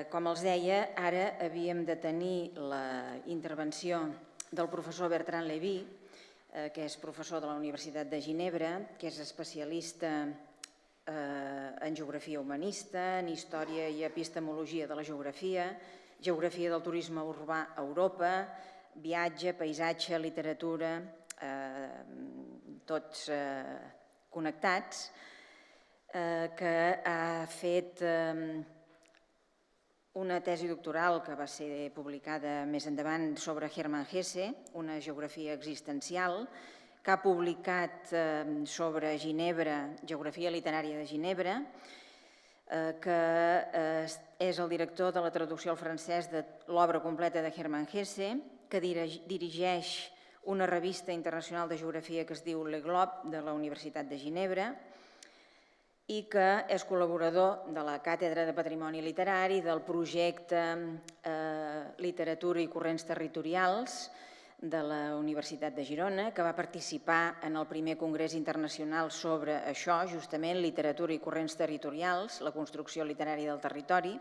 Com els deia, ara havíem de tenir la intervenció del professor Bertrand Lévy, que és professor de la Universitat de Ginebra, que és especialista en geografia humanista, en història i epistemologia de la geografia, geografia del turisme urbà a Europa, viatge, paisatge, literatura, tots connectats, que ha fet una tesi doctoral que va ser publicada més endavant sobre Hermann Hesse, una geografia existencial, que ha publicat sobre Ginebra, geografia literària de Ginebra, que és el director de la traducció al francès de l'obra completa de Hermann Hesse, que dirigeix una revista internacional de geografia que es diu Le Globe de la Universitat de Ginebra i que és col·laborador de la Càtedra de Patrimoni Literari, del projecte Literatura i Corrents Territorials de la Universitat de Girona, que va participar en el primer congrés internacional sobre això, justament, literatura i corrents territorials, la construcció literària del territori,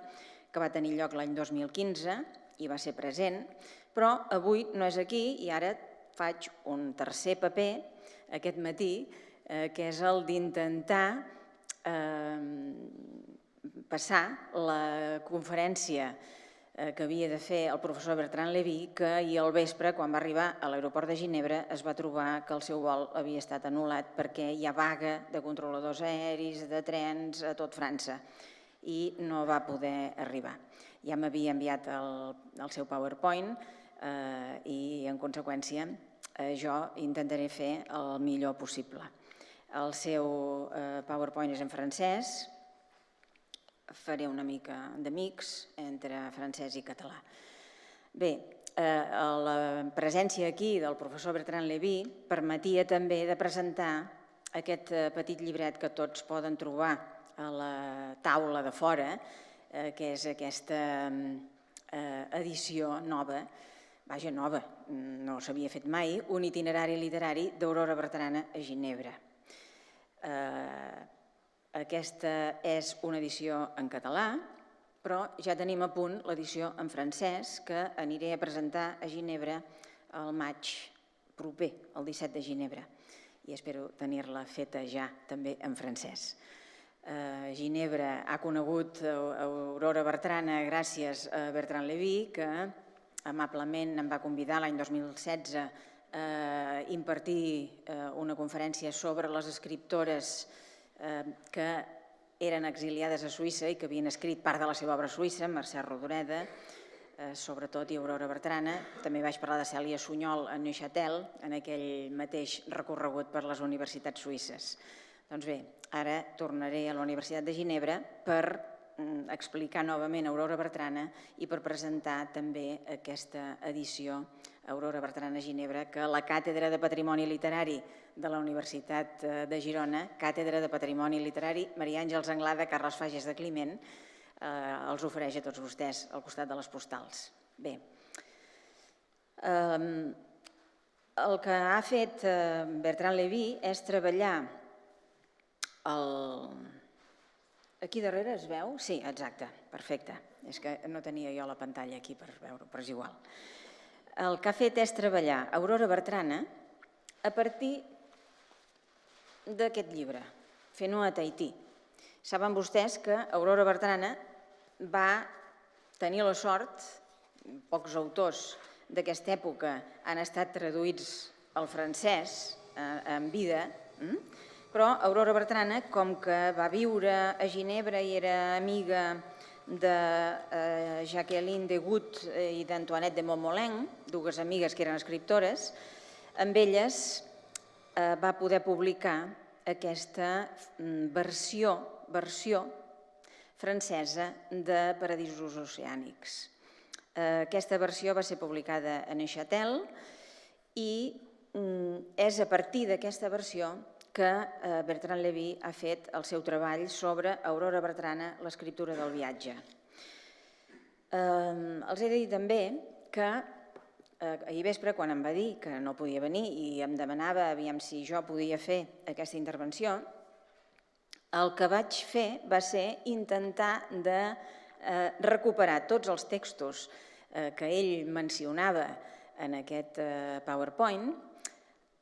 que va tenir lloc l'any 2015 i va ser present, però avui no és aquí i ara faig un tercer paper aquest matí, que és el d'intentar passar la conferència que havia de fer el professor Bertrand Lévy, que ahir al vespre, quan va arribar a l'aeroport de Ginebra, es va trobar que el seu vol havia estat anul·lat perquè hi ha vaga de controladors aeris, de trens a tot França i no va poder arribar. Ja m'havia enviat el seu PowerPoint i, en conseqüència, jo intentaré fer el millor possible. El seu PowerPoint és en francès, faré una mica de mix entre francès i català. Bé, la presència aquí del professor Bertrand Lévy permetia també de presentar aquest petit llibret que tots poden trobar a la taula de fora, que és aquesta edició nova, vaja, nova, no s'havia fet mai, un itinerari literari d'Aurora Bertrana a Ginebra. Aquesta és una edició en català, però ja tenim a punt l'edició en francès que aniré a presentar a Ginebra el maig proper, el 17 de Ginebra, i espero tenir-la feta ja també en francès. Ginebra ha conegut Aurora Bertrana gràcies a Bertrand Lévy, que amablement em va convidar l'any 2016 a impartir una conferència sobre les escriptores que eren exiliades a Suïssa i que havien escrit part de la seva obra a Suïssa, Mercè Rodoreda, sobretot, i Aurora Bertrana. També vaig parlar de Cèlia Sunyol a Neuchâtel, en aquell mateix recorregut per les universitats suïsses. Doncs bé, ara tornaré a la Universitat de Ginebra per explicar novament Aurora Bertrana i per presentar també aquesta edició Aurora Bertrana a Ginebra, que la Càtedra de Patrimoni Literari de la Universitat de Girona, Càtedra de Patrimoni Literari Maria Àngels Anglada, Carles Fages de Climent, els ofereix a tots vostès al costat de les postals. Bé, el que ha fet Bertrand Lévy és treballar Aquí darrere es veu? Sí, exacte, perfecte. És que no tenia jo la pantalla aquí per veure, però és igual. El que ha fet és treballar Aurora Bertrana a partir d'aquest llibre, Fent-ho a Tahití. Saben vostès que Aurora Bertrana va tenir la sort, pocs autors d'aquesta època han estat traduïts al francès en vida, però Aurora Bertrana, com que va viure a Ginebra i era amiga de Jacqueline de Gut i d'Antoinette de Montmollin, dues amigues que eren escriptores, amb elles va poder publicar aquesta versió francesa de Paradisos oceànics. Aquesta versió va ser publicada a Neuchâtel i és a partir d'aquesta versió que Bertrand Lévy ha fet el seu treball sobre Aurora Bertrana, l'escriptura del viatge. Els he de dir també que ahir vespre, quan em va dir que no podia venir i em demanava aviam si jo podia fer aquesta intervenció, el que vaig fer va ser intentar de recuperar tots els textos que ell mencionava en aquest PowerPoint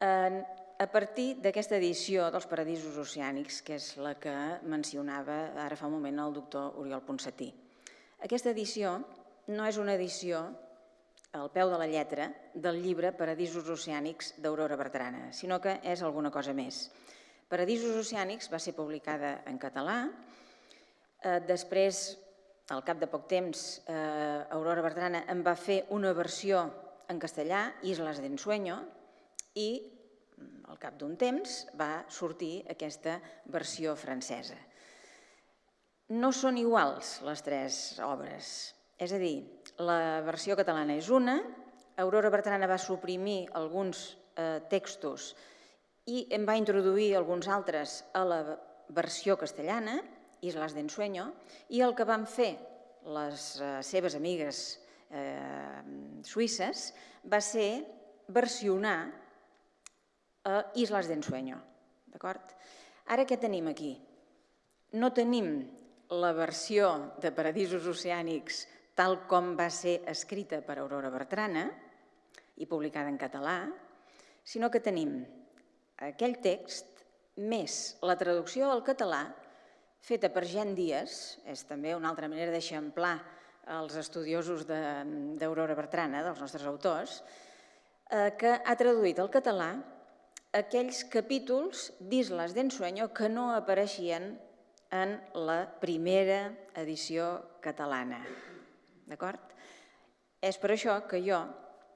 a partir d'aquesta edició dels Paradisos Oceànics, que és la que mencionava ara fa un moment el doctor Oriol Ponsatí. Aquesta edició no és una edició al peu de la lletra del llibre Paradisos Oceànics d'Aurora Bertrana, sinó que és alguna cosa més. Paradisos Oceànics va ser publicada en català, després, al cap de poc temps, Aurora Bertrana en va fer una versió en castellà, Islas de Ensueño, i al cap d'un temps va sortir aquesta versió francesa. No són iguals les tres obres, és a dir, la versió catalana és una, Aurora Bertrana va suprimir alguns textos i en va introduir alguns altres a la versió castellana, Islas de Ensueño, i el que van fer les seves amigues suïsses va ser versionar Islas de Ensueño. Ara què tenim aquí? No tenim la versió de Paradisos Oceànics tal com va ser escrita per Aurora Bertrana i publicada en català, sinó que tenim aquell text més la traducció al català feta per Jean Dies, és també una altra manera d'eixamplar els estudiosos d'Aurora Bertrana, dels nostres autors, que ha traduït al català aquells capítols d'Islas de Ensueño que no apareixien en la primera edició catalana. D'acord? És per això que jo,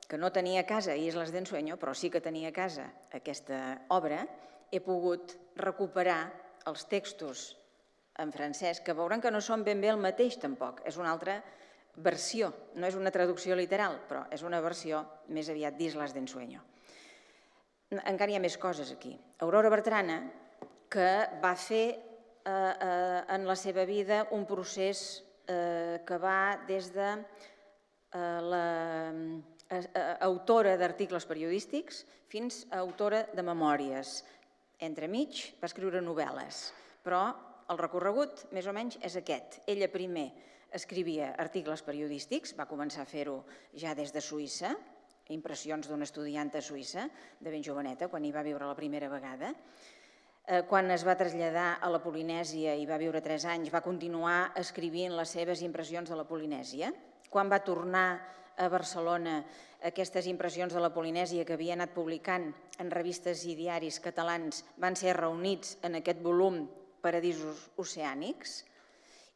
que no tenia a casa Islas de Ensueño, però sí que tenia a casa aquesta obra, he pogut recuperar els textos en francès, que veuran que no són ben bé el mateix tampoc, és una altra versió, no és una traducció literal, però és una versió més aviat d'Islas de Ensueño. Encara hi ha més coses aquí. Aurora Bertrana, que va fer en la seva vida un procés que va des de l'autora d'articles periodístics fins a autora de memòries. Entremig va escriure novel·les, però el recorregut més o menys és aquest. Ella primer escrivia articles periodístics, va començar a fer-ho ja des de Suïssa, impressions d'una estudianta suïssa, de ben joveneta, quan hi va viure la primera vegada. Quan es va traslladar a la Polinèsia i va viure 3 anys, va continuar escrivint les seves impressions de la Polinèsia. Quan va tornar a Barcelona, aquestes impressions de la Polinèsia que havia anat publicant en revistes i diaris catalans van ser reunits en aquest volum Paradisos Oceànics,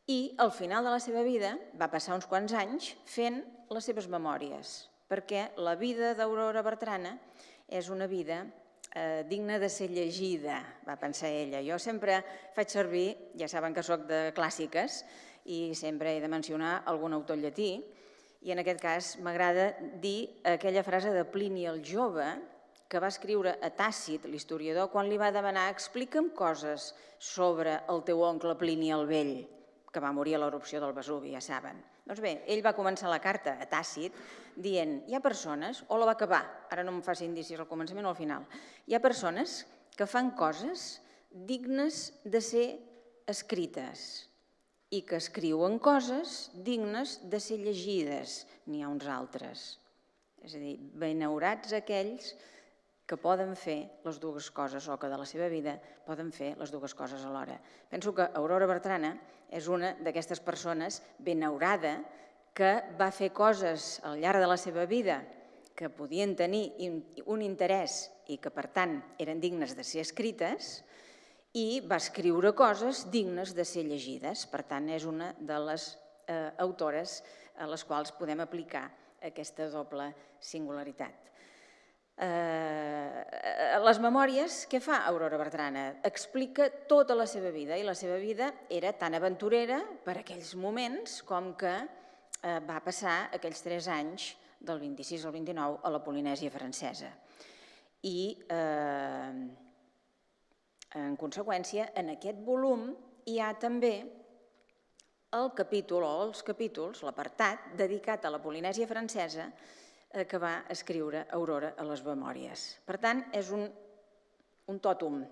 i al final de la seva vida va passar uns quants anys fent les seves memòries, perquè la vida d'Aurora Bertrana és una vida digna de ser llegida, va pensar ella. Jo sempre faig servir, ja saben que soc de clàssiques, i sempre he de mencionar algun autor llatí, i en aquest cas m'agrada dir aquella frase de Plini el Jove, que va escriure a Tàcit, l'historiador, quan li va demanar explica'm coses sobre el teu oncle Plini el Vell, que va morir a l'erupció del Vesuvi, ja saben. Doncs bé, ell va començar la carta a Tàcit dient, hi ha persones, o la va acabar, ara no em faci indicis al començament o al final, hi ha persones que fan coses dignes de ser escrites i que escriuen coses dignes de ser llegides, n'hi ha uns altres. És a dir, benaurats aquells que poden fer les dues coses o que de la seva vida poden fer les dues coses alhora. Penso que Aurora Bertrana és una d'aquestes persones benaurada que va fer coses al llarg de la seva vida que podien tenir un interès i que, per tant, eren dignes de ser escrites i va escriure coses dignes de ser llegides. Per tant, és una de les autores a les quals podem aplicar aquesta doble singularitat. Les memòries, què fa Aurora Bertrana? Explica tota la seva vida i la seva vida era tan aventurera per aquells moments com que va passar aquells 3 anys del 26 al 29 a la Polinèsia francesa. I en conseqüència, en aquest volum hi ha també el capítol o els capítols, l'apartat dedicat a la Polinèsia francesa que va escriure Aurora a les memòries. Per tant, és un tòtum.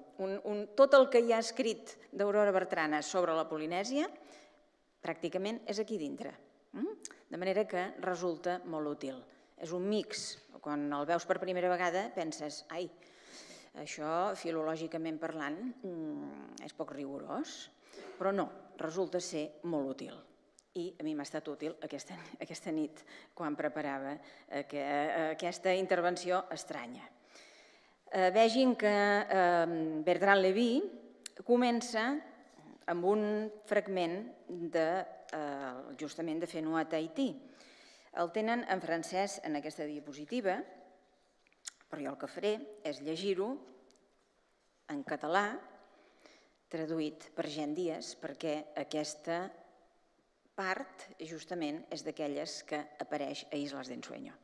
Tot el que hi ha escrit d'Aurora Bertrana sobre la Polinèsia Pràcticament és aquí dintre. De manera que resulta molt útil. És un mix. Quan el veus per primera vegada penses, ai, això filològicament parlant és poc rigorós, però no, resulta ser molt útil. I a mi m'ha estat útil aquesta nit quan preparava aquesta intervenció estranya. Vegin que Bertrand Lévy comença amb un fragment justament de Fenua Tahití. El tenen en francès en aquesta diapositiva, però jo el que faré és llegir-ho en català, traduït per Jean Díaz, perquè aquesta part justament és d'aquelles que apareix a Islas d'Ensueño.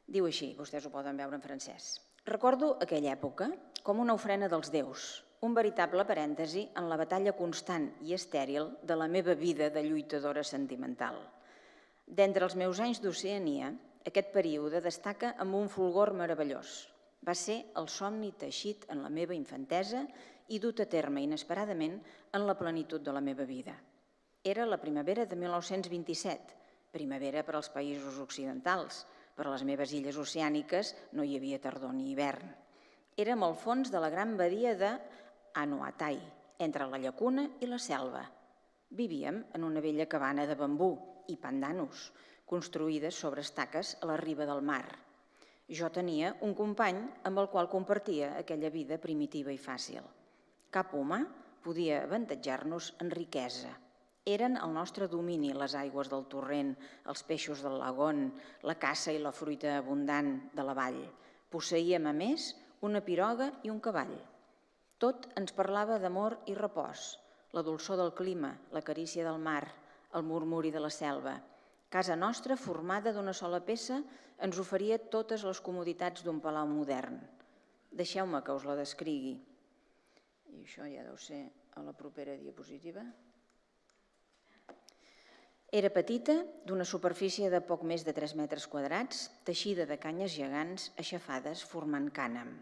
Diu així, vostès ho poden veure en francès. Recordo aquella època com una ofrena dels déus, un veritable parèntesi en la batalla constant i estèril de la meva vida de lluitadora sentimental. D'entre els meus anys d'Oceania, aquest període destaca amb un fulgor meravellós. Va ser el somni teixit en la meva infantesa i dut a terme inesperadament en la plenitud de la meva vida. Era la primavera de 1927, primavera per als països occidentals. Per a les meves illes oceàniques no hi havia tardor ni hivern. Érem al fons de la gran badia d'Anuatai, entre la llacuna i la selva. Vivíem en una vella cabana de bambú i pandanus, construïdes sobre estaques a la riba del mar. Jo tenia un company amb el qual compartia aquella vida primitiva i fàcil. Cap humà podia avantatjar-nos en riquesa. Eren al nostre domini les aigües del torrent, els peixos del lagon, la caça i la fruita abundant de la vall. Posseïem, a més, una piroga i un cavall. Tot ens parlava d'amor i repòs, la dolçor del clima, la carícia del mar, el murmuri de la selva. Casa nostra, formada d'una sola peça, ens oferia totes les comoditats d'un palau modern. Deixeu-me que us la descrigui. I això ja deu ser a la propera diapositiva. Era petita, d'una superfície de poc més de 3 metres quadrats, teixida de canyes gegants aixafades formant cànem.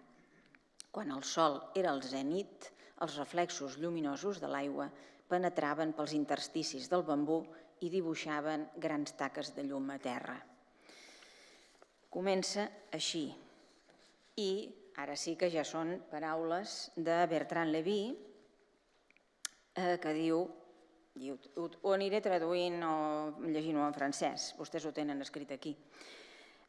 Quan el sol era al zènit, els reflexos lluminosos de l'aigua penetraven pels intersticis del bambú i dibuixaven grans taques de llum a terra. Comença així. I ara sí que ja són paraules de Bertrand Lévy, que diu, ho aniré traduint o llegint-ho en francès, vostès ho tenen escrit aquí.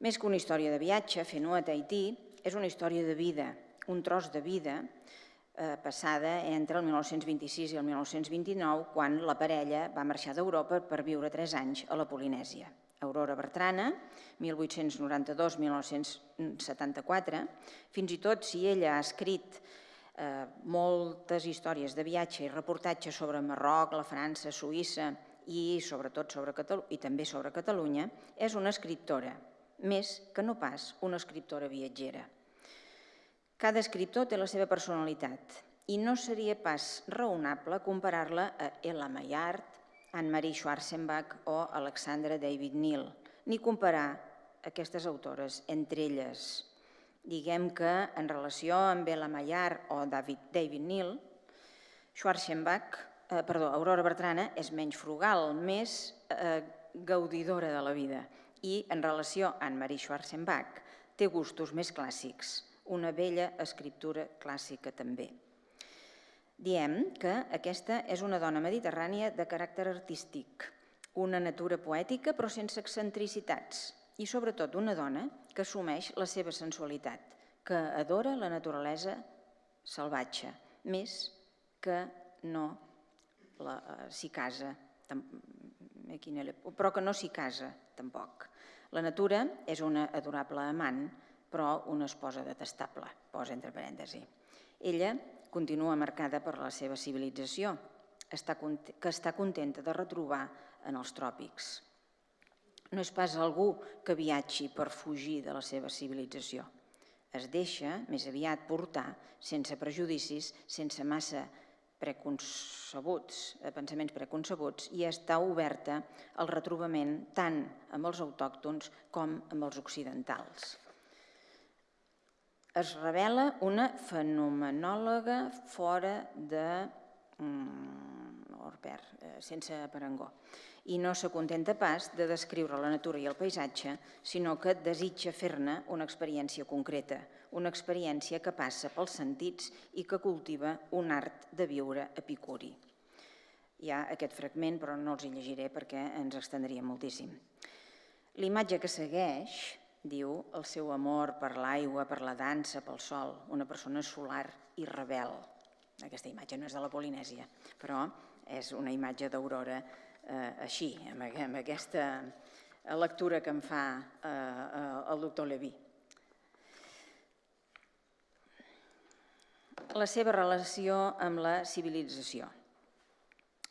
Més que una història de viatge, Fenua Tahití és una història de vida, un tros de vida passada entre el 1926 i el 1929, quan la parella va marxar d'Europa per viure 3 anys a la Polinèsia. Aurora Bertrana, 1892-1974, fins i tot si ella ha escrit moltes històries de viatge i reportatge sobre Marroc, la França, Suïssa i sobretot i també sobre Catalunya, és una escriptora, més que no pas una escriptora viatgera. Cada escriptor té la seva personalitat i no seria pas raonable comparar-la a Ella Maillard, Anne-Marie Schwarzenbach o Alexandra David Neal, ni comparar aquestes autores entre elles. Diguem que en relació amb Ella Maillard o David Neal, Aurora Bertrana és menys frugal, més gaudidora de la vida i en relació amb Anne-Marie Schwarzenbach té gustos més clàssics, una bella escriptura clàssica també. Diem que aquesta és una dona mediterrània de caràcter artístic, una natura poètica però sense excentricitats i sobretot una dona que assumeix la seva sensualitat, que adora la naturalesa salvatge, més que no s'hi casa, però que no s'hi casa tampoc. La natura és una adorable amant, però una esposa detestable, posa entre parèntesi. Ella continua marcada per la seva civilització, que està contenta de retrobar en els tròpics. No és pas algú que viatgi per fugir de la seva civilització. Es deixa, més aviat, portar sense prejudicis, sense massa pensaments preconcebuts i està oberta al retrobament tant amb els autòctons com amb els occidentals. Es revela una fenomenòloga fora de sense parangó. I no s'acontenta pas de descriure la natura i el paisatge, sinó que desitja fer-ne una experiència concreta, una experiència que passa pels sentits i que cultiva un art de viure epicuri. Hi ha aquest fragment, però no els hi llegiré perquè ens extendria moltíssim. L'imatge que segueix diu el seu amor per l'aigua, per la dansa, pel sol, una persona solar i rebel. Aquesta imatge no és de la Polinèsia, però és una imatge d'Aurora així, amb aquesta lectura que em fa el doctor Lévy. La seva relació amb la civilització.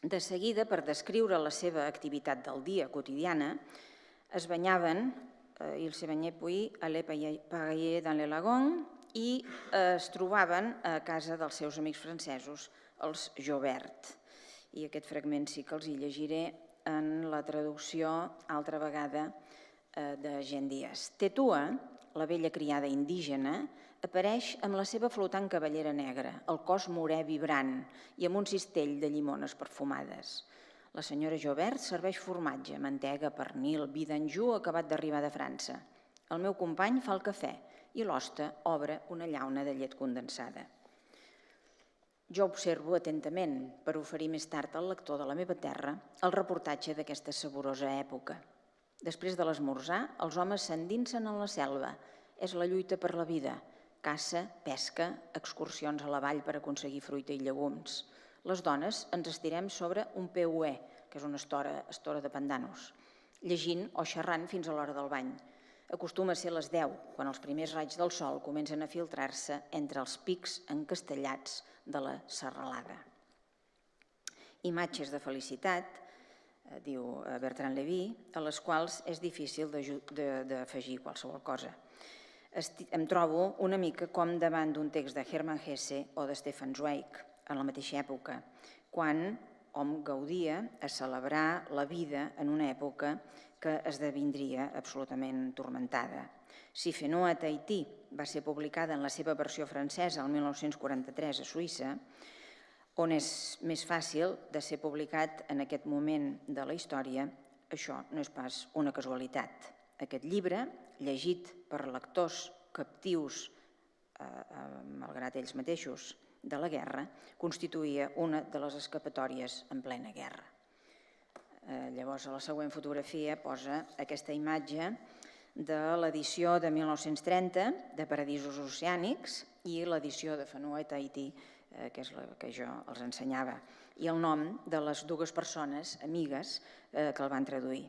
De seguida, per descriure la seva activitat del dia quotidiana, es banyaven, il se bagnait puis allaient pagailler dans le lagon, i es trobaven a casa dels seus amics francesos, els Jobert. I aquest fragment sí que els hi llegiré en la traducció, altra vegada, de Jean Díaz. Tetua, la vella criada indígena, apareix amb la seva flotant cabellera negra, el cos morè vibrant i amb un cistell de llimones perfumades. La senyora Jobert serveix formatge, mantega, pernil, vi d'Anjou acabat d'arribar de França. El meu company fa el cafè i l'hoste obre una llauna de llet condensada. Jo observo atentament, per oferir més tard al lector de la meva terra, el reportatge d'aquesta saborosa època. Després de l'esmorzar, els homes s'endinsen en la selva. És la lluita per la vida. Caça, pesca, excursions a la vall per aconseguir fruita i llegums. Les dones ens estirem sobre un PUE, que és una estora de pandanus, llegint o xerrant fins a l'hora del bany. Acostuma a ser les 10, quan els primers raigs del sol comencen a filtrar-se entre els pics encastellats de la serralada. Imatges de felicitat, diu Bertrand Lévy, a les quals és difícil d'afegir qualsevol cosa. Em trobo una mica com davant d'un text de Hermann Hesse o de Stefan Zweig, en la mateixa època, quan hom gaudia a celebrar la vida en una època que esdevindria absolutament turmentada. Si Fenou a Tahití va ser publicada en la seva versió francesa el 1943 a Suïssa, on és més fàcil de ser publicat en aquest moment de la història, això no és pas una casualitat. Aquest llibre, llegit per lectors captius, malgrat ells mateixos, de la guerra, constituïa una de les escapatòries en plena guerra. Llavors, a la següent fotografia posa aquesta imatge de l'edició de 1930 de Paradisos Oceànics i l'edició de Fenou a Tahití, que és la que jo els ensenyava, i el nom de les dues persones amigues que el van traduir,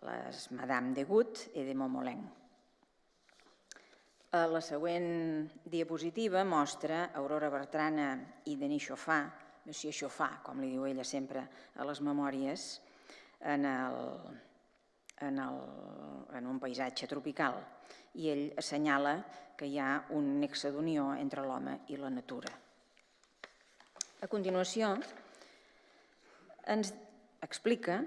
les Madame de Gut i de Montmolin. La següent diapositiva mostra Aurora Bertrana i Denis Chauffat, Monsieur Chauffat, com li diu ella sempre a les memòries, en un paisatge tropical. I ell assenyala que hi ha un nexe d'unió entre l'home i la natura. A continuació, ens explica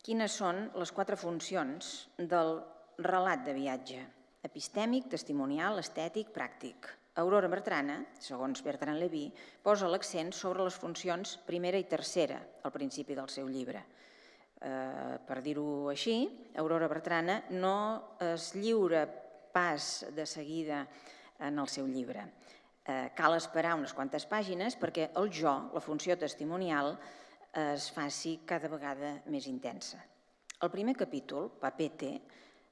quines són les 4 funcions del relat de viatge: epistèmic, testimonial, estètic, pràctic. Aurora Bertrana, segons Bertrand Lévy, posa l'accent sobre les funcions primera i tercera al principi del seu llibre. Per dir-ho així, Aurora Bertrana no es lliura pas de seguida en el seu llibre. Cal esperar unes quantes pàgines perquè el jo, la funció testimonial, es faci cada vegada més intensa. El primer capítol, Papete,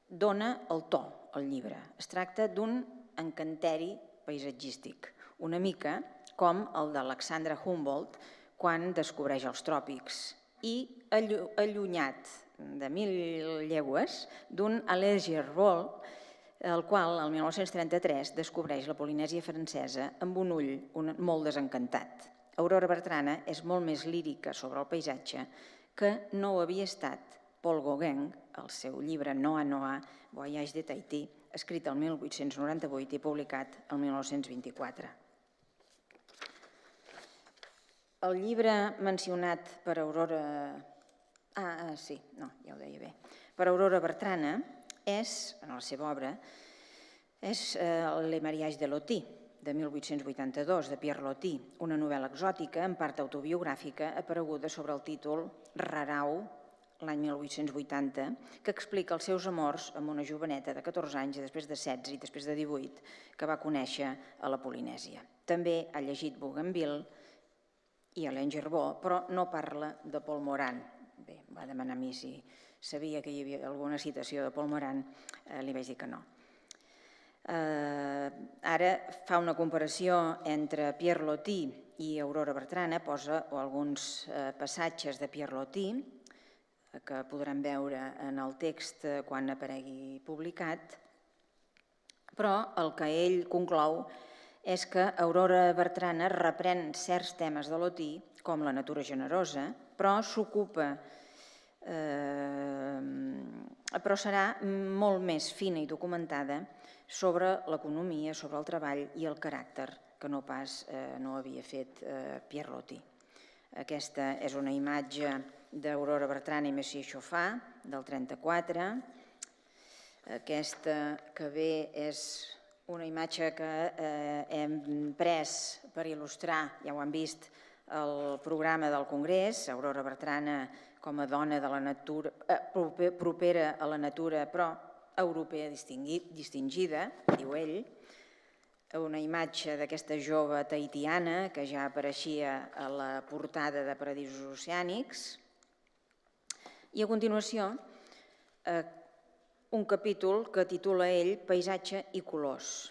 dona el to al llibre. Es tracta d'un encanteri paisatgístic, una mica com el d'Alexandre Humboldt quan descobreix els tròpics i allunyat de 1000 llegües d'un Alain Gerbaud, el qual, el 1933, descobreix la Polinèsia francesa amb un ull molt desencantat. Aurora Bertrana és molt més lírica sobre el paisatge que no ho havia estat Paul Gauguin, el seu llibre Noa Noa, Voyage de Tahití, escrit el 1898 i publicat el 1924. El llibre mencionat per Aurora... ja ho deia bé. Per Aurora Bertrana és, en la seva obra, és Le mariage de Loti, de 1882, de Pierre Loti, una novel·la exòtica, en part autobiogràfica, apareguda sobre el títol Rarau, l'any 1880, que explica els seus amors amb una joveneta de 14 anys i després de 16 i després de 18 que va conèixer a la Polinèsia. També ha llegit Bougainville i Alain Gerbaud, però no parla de Paul Morand. Bé, va demanar a mi si sabia que hi havia alguna citació de Paul Morand, li vaig dir que no. Ara fa una comparació entre Pierre Loti i Aurora Bertrana, posa alguns passatges de Pierre Loti que podran veure en el text quan aparegui publicat, però el que ell conclou és que Aurora Bertrana reprèn certs temes de Loti, com la natura generosa, però s'ocupa, però serà molt més fina i documentada sobre l'economia, sobre el treball i el caràcter, que no pas no havia fet Pierre Loti. Aquesta és una imatge d'Aurora Bertrana i Monsieur Chauffat, del 34. Aquesta que ve és una imatge que hem pres per il·lustrar, ja ho han vist, el programa del Congrés, Aurora Bertrana com a dona de la natura, propera a la natura, però europea distingida, diu ell, una imatge d'aquesta jove tahitiana que ja apareixia a la portada de Paradisos Oceànics, i a continuació un capítol que titula ell Paisatge i colors.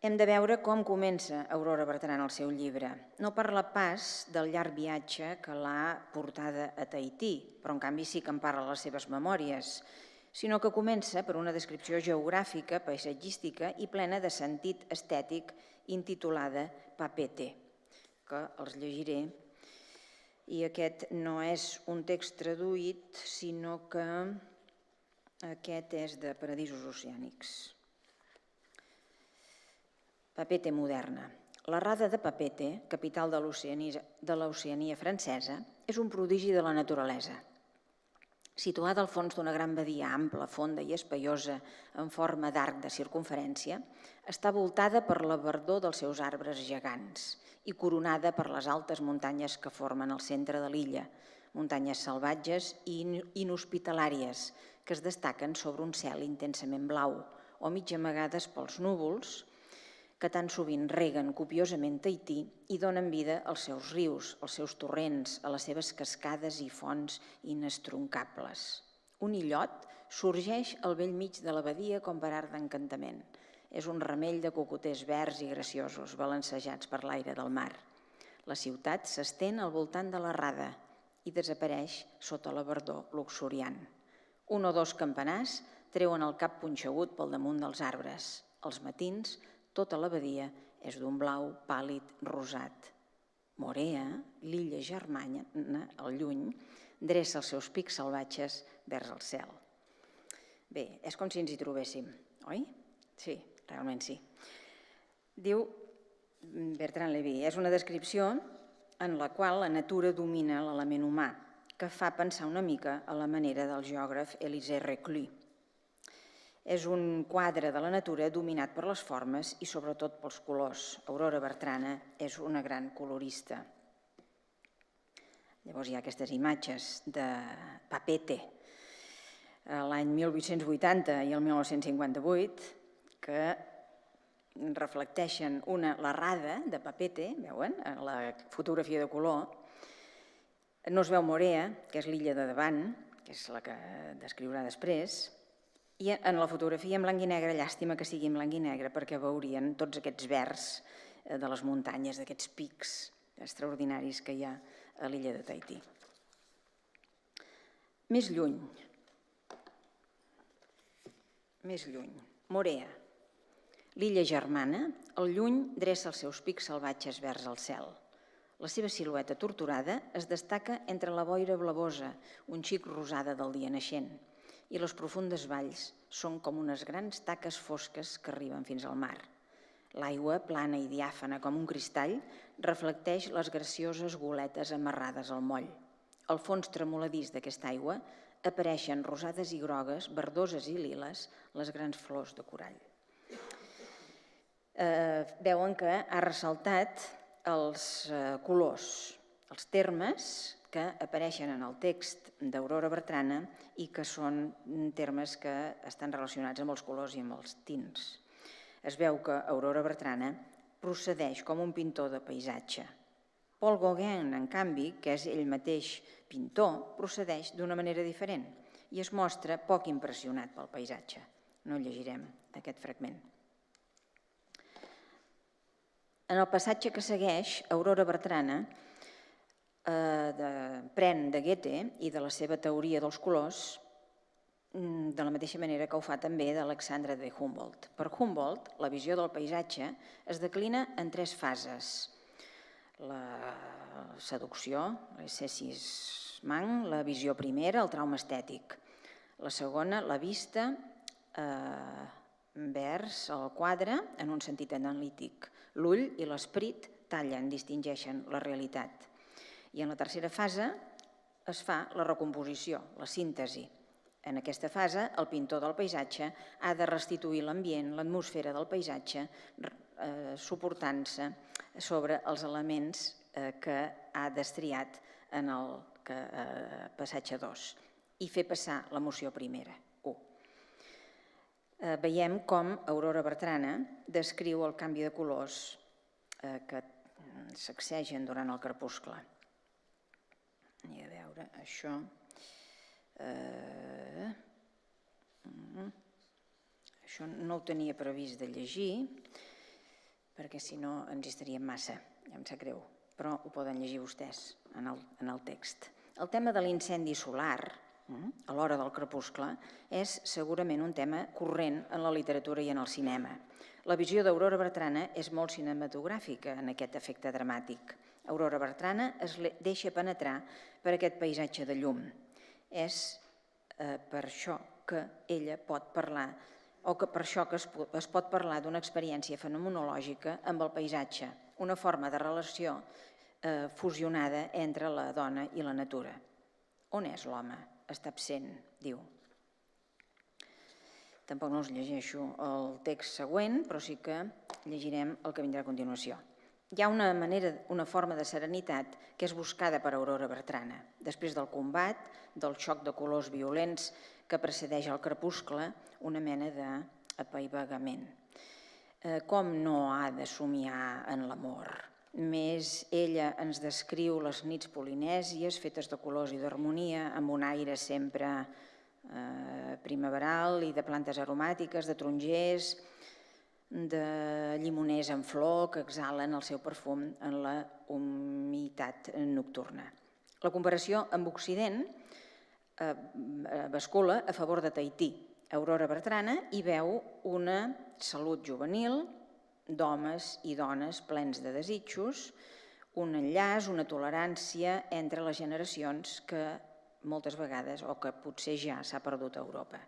Hem de veure com comença Aurora Bertrana el seu llibre. No parla pas del llarg viatge que l'ha portada a Tahití, però en canvi sí que en parla a les seves memòries, sinó que comença per una descripció geogràfica, paisatgística i plena de sentit estètic intitulada Papeete, que els llegiré. I aquest no és un text traduït, sinó que aquest és de Paradisos Oceànics. Papeete moderna. La rada de Papeete, capital de l'Oceania francesa, és un prodigi de la naturalesa. Situada al fons d'una gran badia ampla, fonda i espaiosa en forma d'arc de circunferència, està voltada per la verdor dels seus arbres gegants i coronada per les altes muntanyes que formen el centre de l'illa, muntanyes salvatges i inhospitalàries que es destaquen sobre un cel intensament blau o mig amagades pels núvols que tan sovint reguen copiosament Tahití i donen vida als seus rius, als seus torrents, a les seves cascades i fonts inestroncables. Un illot sorgeix al bell mig de la badia com per art d'encantament. És un ramell de cocoters verds i graciosos, balancejats per l'aire del mar. La ciutat s'estén al voltant de la rada i desapareix sota la verdor luxuriant. Un o dos campanars treuen el cap punxegut pel damunt dels arbres. Els matins, tota la badia és d'un blau pàl·lid rosat. Morea, l'illa germana, al lluny, dreça els seus pics salvatges vers el cel. Bé, és com si ens hi trobéssim, oi? Sí, realment sí. Diu Bertrand Lévy, és una descripció en la qual la natura domina l'element humà, que fa pensar una mica a la manera del geògraf Élisée Reclus. És un quadre de la natura dominat per les formes i sobretot pels colors. Aurora Bertrana és una gran colorista. Llavors hi ha aquestes imatges de Papeete l'any 1880 i el 1958 que reflecteixen la rada de Papeete, veuen, la fotografia de color. No es veu Morea, que és l'illa de davant, que és la que descriurà després, i en la fotografia en blanc i negre, llàstima que sigui en blanc i negre, perquè veurien tots aquests verds de les muntanyes, d'aquests pics extraordinaris que hi ha a l'illa de Tahití. Més lluny. Morea. L'illa germana, al lluny, dreça els seus pics salvatges vers el cel. La seva silueta torturada es destaca entre la boira blavosa, un xic rosada del dia naixent, i les profundes valls són com unes grans taques fosques que arriben fins al mar. L'aigua, plana i diàfana com un cristall, reflecteix les gracioses goletes amarrades al moll. Al fons tremoladís d'aquesta aigua apareixen rosades i grogues, verdoses i liles, les grans flors de corall. veuen que ha ressaltat els colors, els termes que apareixen en el text d'Aurora Bertrana i que són termes que estan relacionats amb els colors i amb els tints. Es veu que Aurora Bertrana procedeix com un pintor de paisatge. Paul Gauguin, en canvi, que és ell mateix pintor, procedeix d'una manera diferent i es mostra poc impressionat pel paisatge. No llegirem aquest fragment. En el passatge que segueix, Aurora Bertrana pren de Goethe i de la seva teoria dels colors de la mateixa manera que ho fa també d'Alexandre de Humboldt. Per Humboldt, la visió del paisatge es declina en 3 fases. La seducció, l'essessiment, la visió primera, el trauma estètic. La segona, la vista vers el quadre en un sentit analític. L'ull i l'esperit tallen, distingeixen la realitat. I en la tercera fase es fa la recomposició, la síntesi. En aquesta fase, el pintor del paisatge ha de restituir l'ambient, l'atmosfera del paisatge, suportant-se sobre els elements que ha destriat en el passatge 2 i fer passar l'emoció primera, 1. Veiem com Aurora Bertrana descriu el canvi de colors que sacsegen durant el crepuscle. I a veure, això no ho tenia previst de llegir, perquè si no ens hi estaríem massa, ja em sap greu, però ho poden llegir vostès en el text. El tema de l'incendi solar, a l'hora del crepuscle, és segurament un tema corrent en la literatura i en el cinema. La visió d'Aurora Bertrana és molt cinematogràfica en aquest efecte dramàtic. Aurora Bertrana es deixa penetrar per aquest paisatge de llum. És per això que ella pot parlar, o que per això que es pot parlar d'una experiència fenomenològica amb el paisatge, una forma de relació fusionada entre la dona i la natura. On és l'home? Està absent, diu. Tampoc no us llegeixo el text següent, però sí que llegirem el que vindrà a continuació. Hi ha una forma de serenitat que és buscada per Aurora Bertrana. Després del combat, del xoc de colors violents que precedeix el crepuscle, una mena d'apaivagament. Com no ha de somiar en l'amor? Més ella ens descriu les nits polinèsies fetes de colors i d'harmonia, amb un aire sempre primaveral i de plantes aromàtiques, de tarongers, de llimoners en flor que exhalen el seu perfum en la humitat nocturna. La comparació amb Occident bascula a favor de Tahití. Aurora Bertrana hi veu una salut juvenil d'homes i dones plens de desitjos, un enllaç, una tolerància entre les generacions que moltes vegades, o que potser ja s'ha perdut a Europa.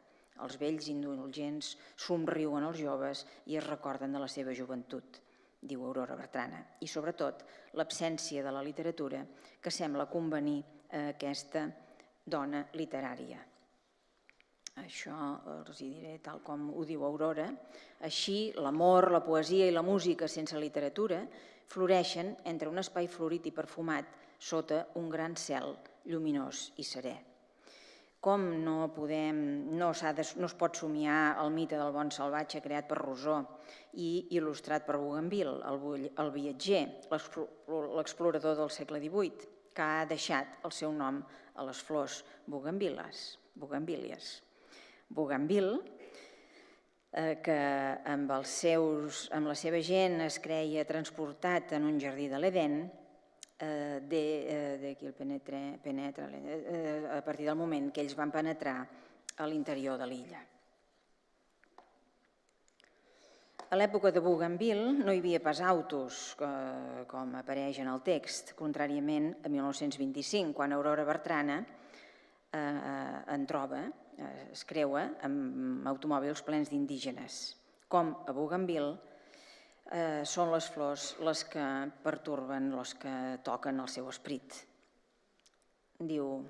Els vells indulgents somriuen als joves i es recorden de la seva joventut, diu Aurora Bertrana. I sobretot l'absència de la literatura que sembla convenir a aquesta dona literària. Això els hi diré tal com ho diu Aurora. Així, l'amor, la poesia i la música sense literatura floreixen entre un espai florit i perfumat sota un gran cel lluminós i serè. Com no es pot somiar el mite del bon salvatge creat per Rousseau i il·lustrat per Bougainville, el viatger, l'explorador del segle XVIII, que ha deixat el seu nom a les flors bougainvillees. Bougainville, que amb la seva gent es creia transportat en un jardí de l'Edèn, a partir del moment que ells van penetrar a l'interior de l'illa. A l'època de Bougainville no hi havia pas autos, com apareix en el text, contràriament a 1925, quan Aurora Bertrana en troba, es creua amb automòbils plens d'indígenes. Com a Bougainville són les flors les que pertorben, les que toquen el seu esperit. Diu,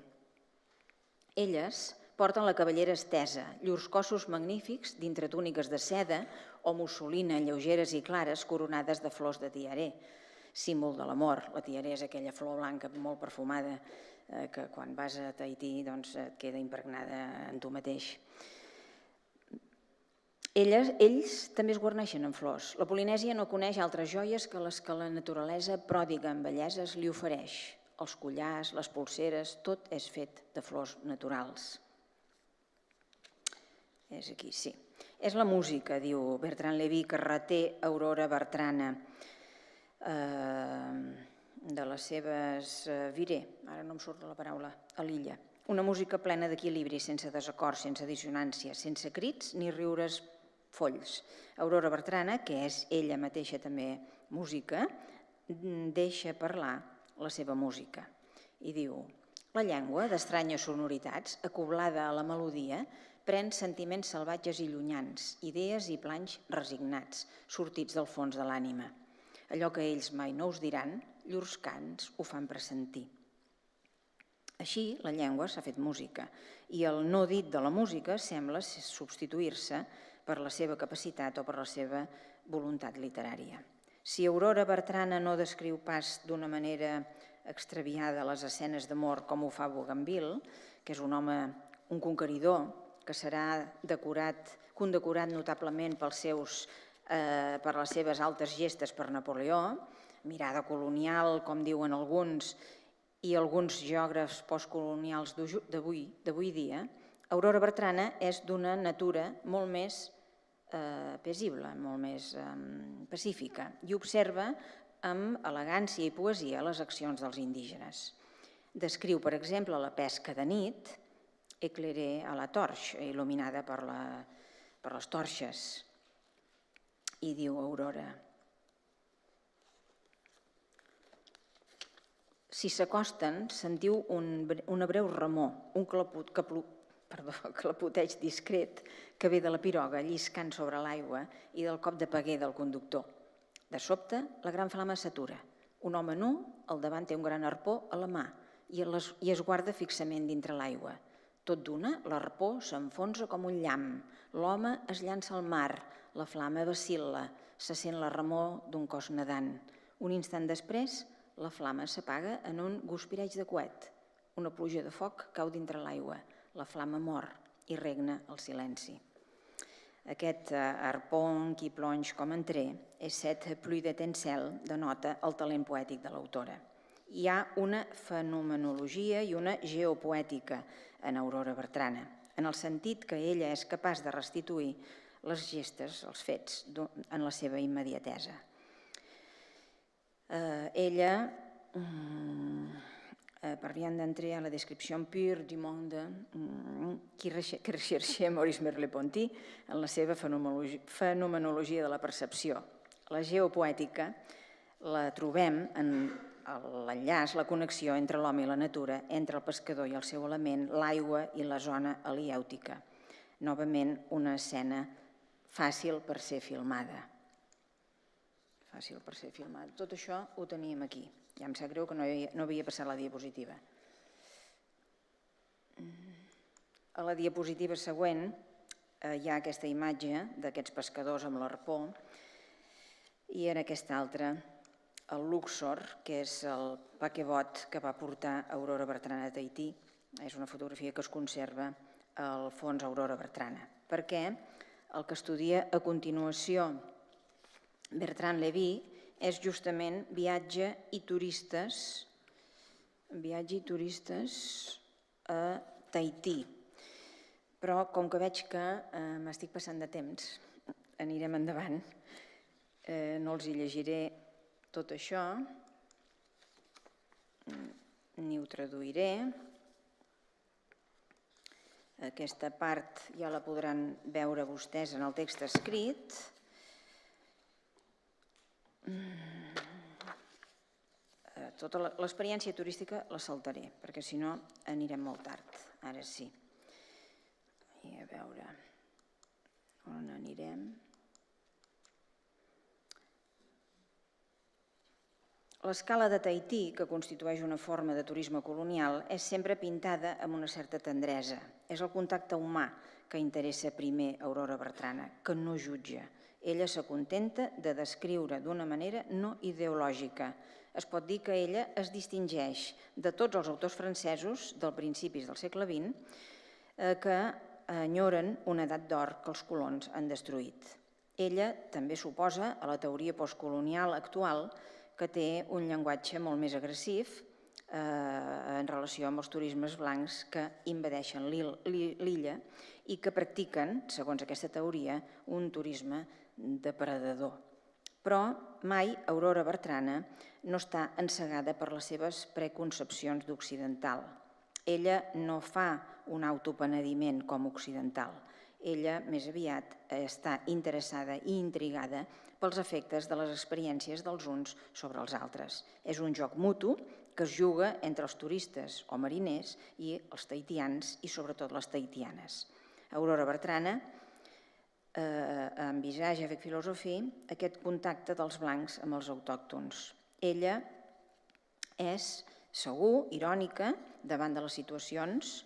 elles porten la cabellera estesa, llurs cossos magnífics dintre túniques de seda o mussolina lleugeres i clares coronades de flors de tiaré, símbol de l'amor. La tiaré és aquella flor blanca molt perfumada que quan vas a Tahití et queda impregnada en tu mateix. Ells també es guarneixen amb flors. La Polinèsia no coneix altres joies que les que la naturalesa pròdiga en belleses li ofereix. Els collars, les polseres, tot és fet de flors naturals. És aquí, sí. És la música, diu Bertrand Lévy, que reté Aurora Bertrana de les seves viré, ara no em surt la paraula, a l'illa. Una música plena d'equilibri, sense desacords, sense dissonància, sense crits ni riures folls. Aurora Bertrana, que és ella mateixa també música, deixa parlar la seva música i diu: la llengua, d'estranyes sonoritats, acoblada a la melodia, pren sentiments salvatges i llunyans, idees i planys resignats, sortits del fons de l'ànima. Allò que ells mai no us diran, llurs cants ho fan pressentir. Així, la llengua s'ha fet música i el no dit de la música sembla substituir-se per la seva capacitat o per la seva voluntat literària. Si Aurora Bertrana no descriu pas d'una manera extraviada les escenes d'amor com ho fa Bougainville, que és un home, un conqueridor, que serà condecorat notablement per les seves altes gestes per Napoleó, mirada colonial, com diuen alguns, i alguns geògrafs postcolonials d'avui dia, Aurora Bertrana és d'una natura molt més paisible, molt més pacífica, i observa amb elegància i poesia les accions dels indígenes. Descriu, per exemple, la pesca de nit, éclairée à la torche, il·luminada per les torxes. I diu Aurora: si s'acosten, sentiu una breu remor, un clapoteig discret que ve de la piroga lliscant sobre l'aigua i del cop de peguer del conductor. De sobte, la gran flama s'atura. Un home nu, al davant té un gran arpó a la mà i es guarda fixament dintre l'aigua. Tot d'una, l'arpó s'enfonsa com un llamp. L'home es llança al mar, la flama vacil·la, se sent la remor d'un cos nedant. Un instant després, la flama s'apaga en un guspireig de coet. Una pluja de foc cau dintre l'aigua. La flama mor i regna el silenci. Aquest arpon qui plonge com entré, és cette pluie d'étincelles, denota el talent poètic de l'autora. Hi ha una fenomenologia i una geopoètica en Aurora Bertrana, en el sentit que ella és capaç de restituir les gestes, els fets, en la seva immediatesa. Ella, parlant d'entrer a la descripció pure du monde que recherchait Maurice Merleau-Ponty en la seva fenomenologia de la percepció. La geopoètica la trobem en l'enllaç, la connexió entre l'home i la natura, entre el pescador i el seu element, l'aigua i la zona helièutica. Novament, una escena fàcil per ser filmada. Fàcil per ser filmada. Tot això ho teníem aquí. Ja em sap greu que no havia passat la diapositiva. A la diapositiva següent hi ha aquesta imatge d'aquests pescadors amb l'arpó i en aquesta altra el Luxor, que és el paquebot que va portar Aurora Bertrana a Tahití. És una fotografia que es conserva al fons Aurora Bertrana. Perquè el que estudia a continuació Bertrand Lévy és justament viatge i turistes a Tahití. Però com que veig que m'estic passant de temps, anirem endavant. No els hi llegiré tot això, ni ho traduiré. Aquesta part ja la podran veure vostès en el text escrit. Tota l'experiència turística la saltaré, perquè si no anirem molt tard. Ara sí. I a veure on anirem. L'escala de Tahití, que constitueix una forma de turisme colonial, és sempre pintada amb una certa tendresa. És el contacte humà que interessa primer Aurora Bertrana, que no jutja Ella s'acontenta de descriure d'una manera no ideològica. Es pot dir que ella es distingeix de tots els autors francesos del principis del segle XX que enyoren una edat d'or que els colons han destruït. Ella també s'oposa a la teoria postcolonial actual, que té un llenguatge molt més agressiu en relació amb els turismes blancs que invadeixen l'illa i que practiquen, segons aquesta teoria, un turisme depredador. Però mai Aurora Bertrana no està encegada per les seves preconcepcions d'occidental. Ella no fa un autopenediment com occidental. Ella, més aviat, està interessada i intrigada pels efectes de les experiències dels uns sobre els altres. És un joc mutu que es juga entre els turistes o mariners i els tahitians i sobretot les tahitianes. Aurora Bertrana envisage avec philosophie aquest contacte dels blancs amb els autòctons. Ella és segur, irònica, davant de les situacions,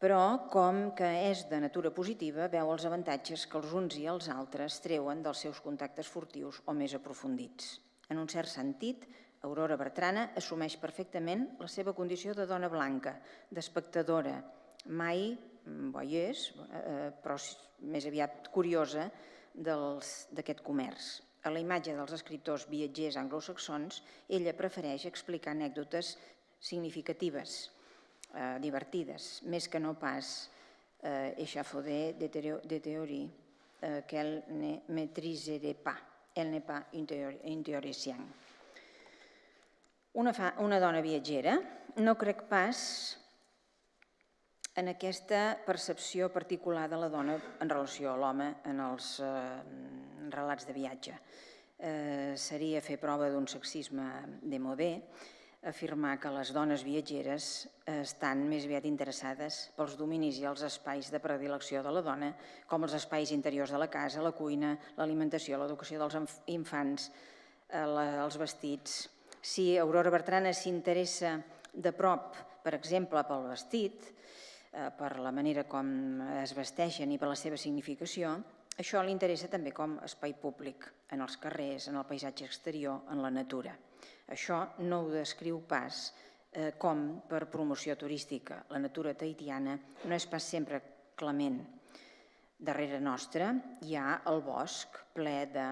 però com que és de natura positiva, veu els avantatges que els uns i els altres treuen dels seus contactes furtius o més aprofundits. En un cert sentit, Aurora Bertrana assumeix perfectament la seva condició de dona blanca, d'espectadora, mai voyeurs, però més aviat curiosa d'aquest comerç. A la imatge dels escriptors viatgers anglosaxons, ella prefereix explicar anècdotes significatives, divertides, més que no pas échafaudées de théorie qu'elle ne maîtriserait pas. Elle n'est pas une théoricienne. Una dona viatgera, no crec pas en aquesta percepció particular de la dona en relació a l'home en els relats de viatge. Seria fer prova d'un sexisme démodé afirmar que les dones viatgeres estan més aviat interessades pels dominis i els espais de predilecció de la dona, com els espais interiors de la casa, la cuina, l'alimentació, l'educació dels infants, els vestits. Si Aurora Bertrana s'interessa de prop, per exemple, pel vestit, per la manera com es vesteixen i per la seva significació, això li interessa també com a espai públic, en els carrers, en el paisatge exterior, en la natura. Això no ho descriu pas com per promoció turística. La natura tahitiana no és pas sempre clement. Darrere nostra hi ha el bosc ple de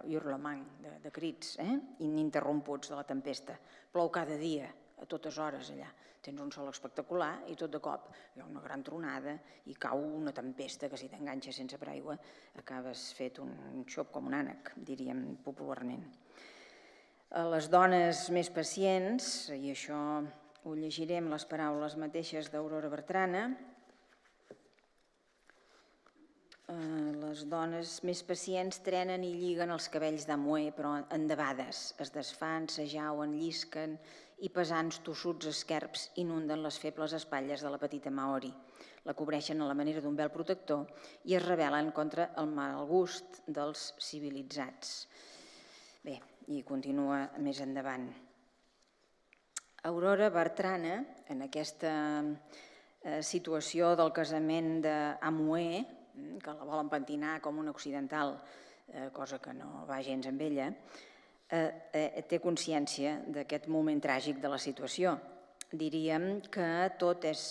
hurlements, de crits ininterromputs de la tempesta. Plou cada dia, a totes hores allà. Tens un sol espectacular i tot de cop hi ha una gran tronada i cau una tempesta que si t'enganxes sense paraigua acabes fet un xop com un ànec, diríem popularment. Les dones més pacients, i això ho llegirem les paraules mateixes d'Aurora Bertrana, les dones més pacients trenen i lliguen els cabells d'Amoé, però endebades, es desfan, s'ajauen, llisquen i pesants tossuts esquerps inunden les febles espatlles de la petita Maori. La cobreixen a la manera d'un vel protector i es rebel·len contra el mal gust dels civilitzats. Bé, i continua més endavant. Aurora Bertrana, en aquesta situació del casament d'Amoé, que la volen pentinar com una occidental, cosa que no va gens amb ella, té consciència d'aquest moment tràgic de la situació. Diríem que tot és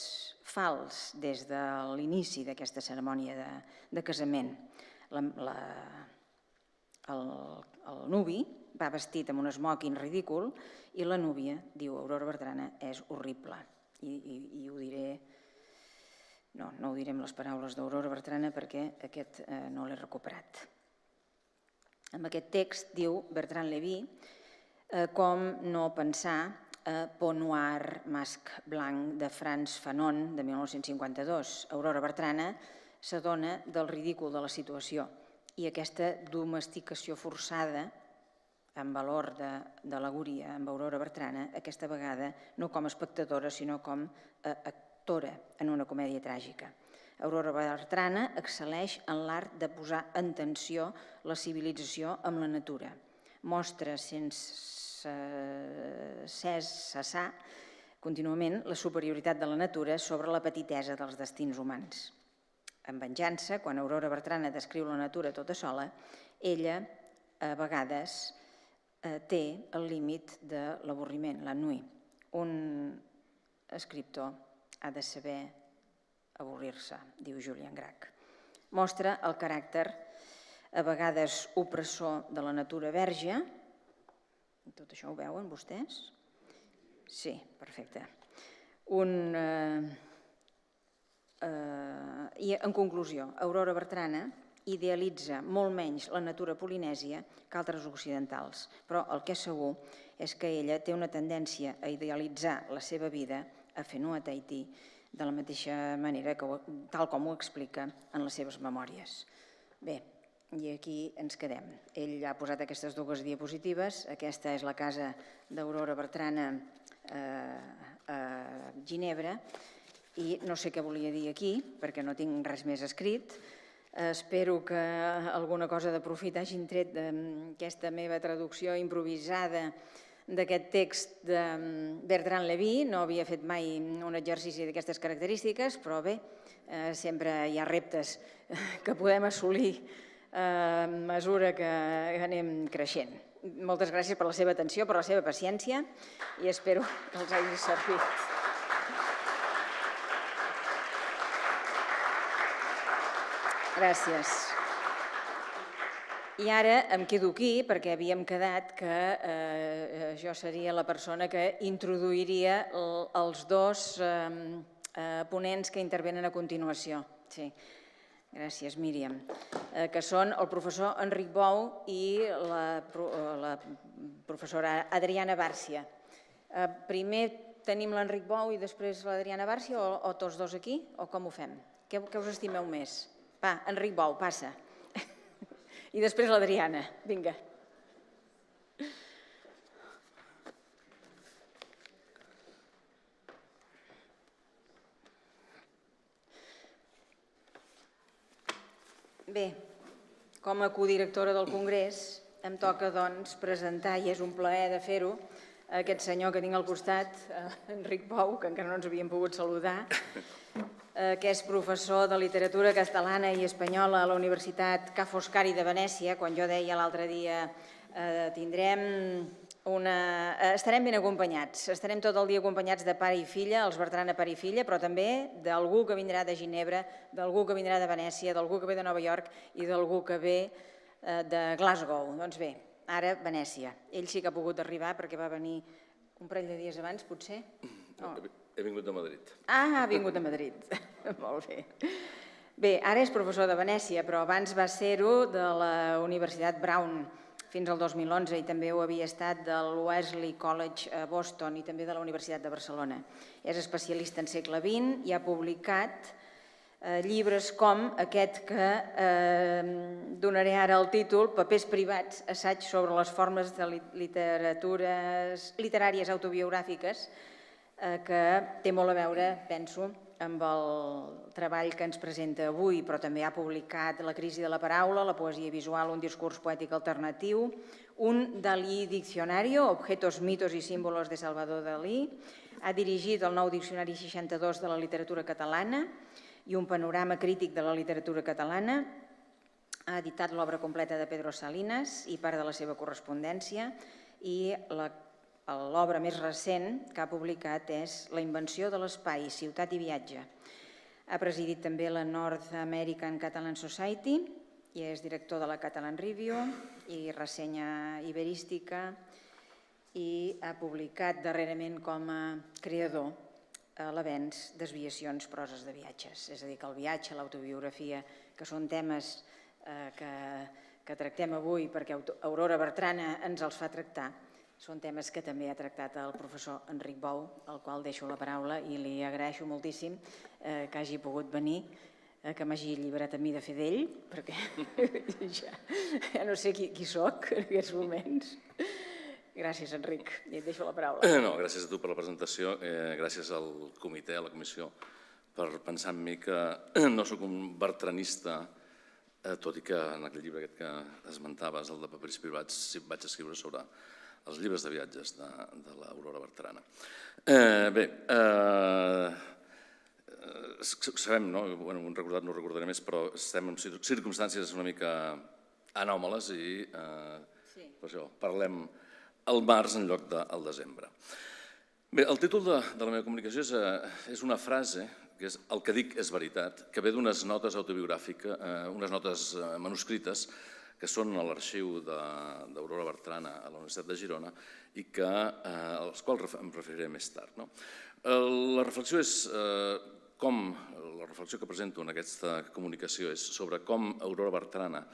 fals des de l'inici d'aquesta cerimònia de casament. El nuvi va vestit amb un esmòquing ridícul i la núvia, diu Aurora Bertrana, és horrible. I ho diré, no ho diré amb les paraules d'Aurora Bertrana perquè aquest no l'he recuperat. En aquest text diu Bertrand Lévy com no pensar a Peau Noir, Masc Blanc de Frantz Fanon de 1952. Aurora Bertrana s'adona del ridícul de la situació i aquesta domesticació forçada en valor d'al·legoria amb Aurora Bertrana, aquesta vegada no com a espectadora sinó com a actora en una comèdia tràgica. Aurora Bertrana excel·leix en l'art de posar en tensió la civilització amb la natura. Mostra sense cessar contínuament la superioritat de la natura sobre la petitesa dels destins humans. En Venjança, quan Aurora Bertrana descriu la natura tota sola, ella a vegades té el límit de l'avorriment, l'ennui. Un escriptor ha de saber avorrir-se, diu Julian Grach. Mostra el caràcter a vegades opressor de la natura verge. Tot això ho veuen vostès? Sí, perfecte. I en conclusió, Aurora Bertrana idealitza molt menys la natura polinèsia que altres occidentals, però el que és segur és que ella té una tendència a idealitzar la seva vida a Whenua Tahiti de la mateixa manera, tal com ho explica en les seves memòries. Bé, i aquí ens quedem. Ell ha posat aquestes dues diapositives. Aquesta és la casa d'Aurora Bertrana a Ginebra i no sé què volia dir aquí perquè no tinc res més escrit. Espero que alguna cosa de profit hagin tret d'aquesta meva traducció improvisada d'aquest text de Bertrand Lévy. No havia fet mai un exercici d'aquestes característiques, però bé, sempre hi ha reptes que podem assolir a mesura que anem creixent. Moltes gràcies per la seva atenció, per la seva paciència i espero que els hagi servit. Gràcies. I ara em quedo aquí perquè havíem quedat que jo seria la persona que introduiria els dos ponents que intervenen a continuació. Sí. Gràcies, Míriam. Que són el professor Enric Bou i la professora Adriana Bárcia. Primer tenim l'Enric Bou i després l'Adriana Bárcia o tots dos aquí? O com ho fem? Què us estimeu més? Va, Enric Bou, passa. I després l'Adriana. Vinga. Bé, com a codirectora del Congrés em toca doncs presentar, i és un plaer de fer-ho, aquest senyor que tinc al costat, Enric Bou, que encara no ens havíem pogut saludar, que és professor de literatura catalana i espanyola a la Universitat Ca' Foscari de Venècia. Quan jo deia l'altre dia estarem ben acompanyats, estarem tot el dia acompanyats de pare i filla, els Bertrana pare i filla, però també d'algú que vindrà de Ginebra, d'algú que vindrà de Venècia, d'algú que ve de Nova York i d'algú que ve de Glasgow. Doncs bé, ara Venècia. Ell sí que ha pogut arribar perquè va venir un parell de dies abans, potser? He vingut de Madrid. Ah, ha vingut de Madrid. Molt bé. Bé, ara és professor de Venècia, però abans va ser-ho de la Universitat Brown fins al 2011 i també ho havia estat del Wesley College a Boston i també de la Universitat de Barcelona. És especialista en segle XX i ha publicat llibres com aquest que donaré ara el títol, Papers privats, assaig sobre les formes de literàries autobiogràfiques, que té molt a veure, penso, amb el treball que ens presenta avui, però també ha publicat La crisi de la paraula, La poesia visual, un discurs poètic alternatiu, un Dalí diccionario, Objetos, mitos y símbolos de Salvador Dalí, ha dirigit el nou diccionari 62 de la literatura catalana i un panorama crític de la literatura catalana, ha editat l'obra completa de Pedro Salinas i part de la seva correspondència i l'obra més recent que ha publicat és La invenció de l'espai, ciutat i viatge. Ha presidit també la North American Catalan Society i és director de la Catalan Review i ressenya iberística i ha publicat darrerament com a creador l'Avenç, Desviacions, proses de viatges. És a dir, que el viatge, l'autobiografia, que són temes que tractem avui perquè Aurora Bertrana ens els fa tractar, són temes que també ha tractat el professor Enric Bou, al qual deixo la paraula i li agraeixo moltíssim que hagi pogut venir, que m'hagi alliberat a mi de fer d'ell, perquè ja no sé qui soc en aquests moments. Gràcies, Enric, i et deixo la paraula. No, gràcies a tu per la presentació, gràcies al comitè, a la comissió, per pensar en mi que no sóc un bertranista, tot i que en aquell llibre que esmentaves, el de Papers privats, vaig escriure sobre els llibres de viatges de l'Aurora Bertrana. Bé, sabem, no? Un recordat no ho recordaré més, però estem en circumstàncies una mica anòmales i per això parlem al març en lloc del desembre. Bé, el títol de la meva comunicació és una frase, que és "El que dic és veritat", que ve d'unes notes autobiogràfiques, unes notes manuscrites, que són a l'arxiu d'Aurora Bertrana a la Universitat de Girona i als quals em referiré més tard. La reflexió és la reflexió que presento en aquesta comunicació és sobre com Aurora Bertrana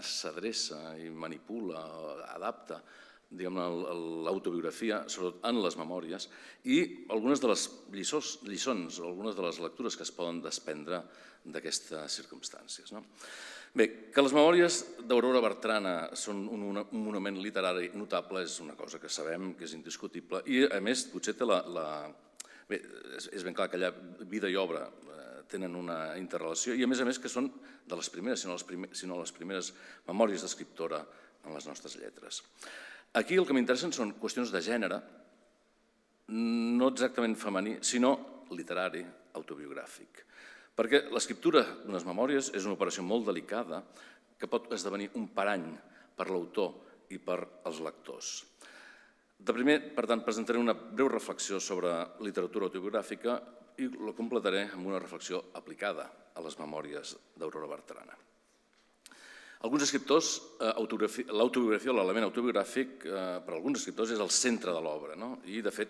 s'adreça i manipula, adapta l'autobiografia, sobretot en les memòries, i algunes de les lliçons, algunes de les lectures que es poden desprendre d'aquestes circumstàncies. Bé, que les memòries d'Aurora Bertrana són un monument literari notable és una cosa que sabem, que és indiscutible, i a més potser té Bé, és ben clar que allà vida i obra tenen una interrelació i a més que són de les primeres, sinó les primeres memòries d'escriptora en les nostres lletres. Aquí el que m'interessen són qüestions de gènere, no exactament femení, sinó literari, autobiogràfic. Perquè l'escriptura d'unes memòries és una operació molt delicada que pot esdevenir un parany per l'autor i per als lectors. De primer, per tant, presentaré una breu reflexió sobre literatura autobiogràfica i la completaré amb una reflexió aplicada a les memòries d'Aurora Bertrana. Alguns escriptors, l'autobiografia o l'element autobiogràfic, per alguns escriptors és el centre de l'obra, i de fet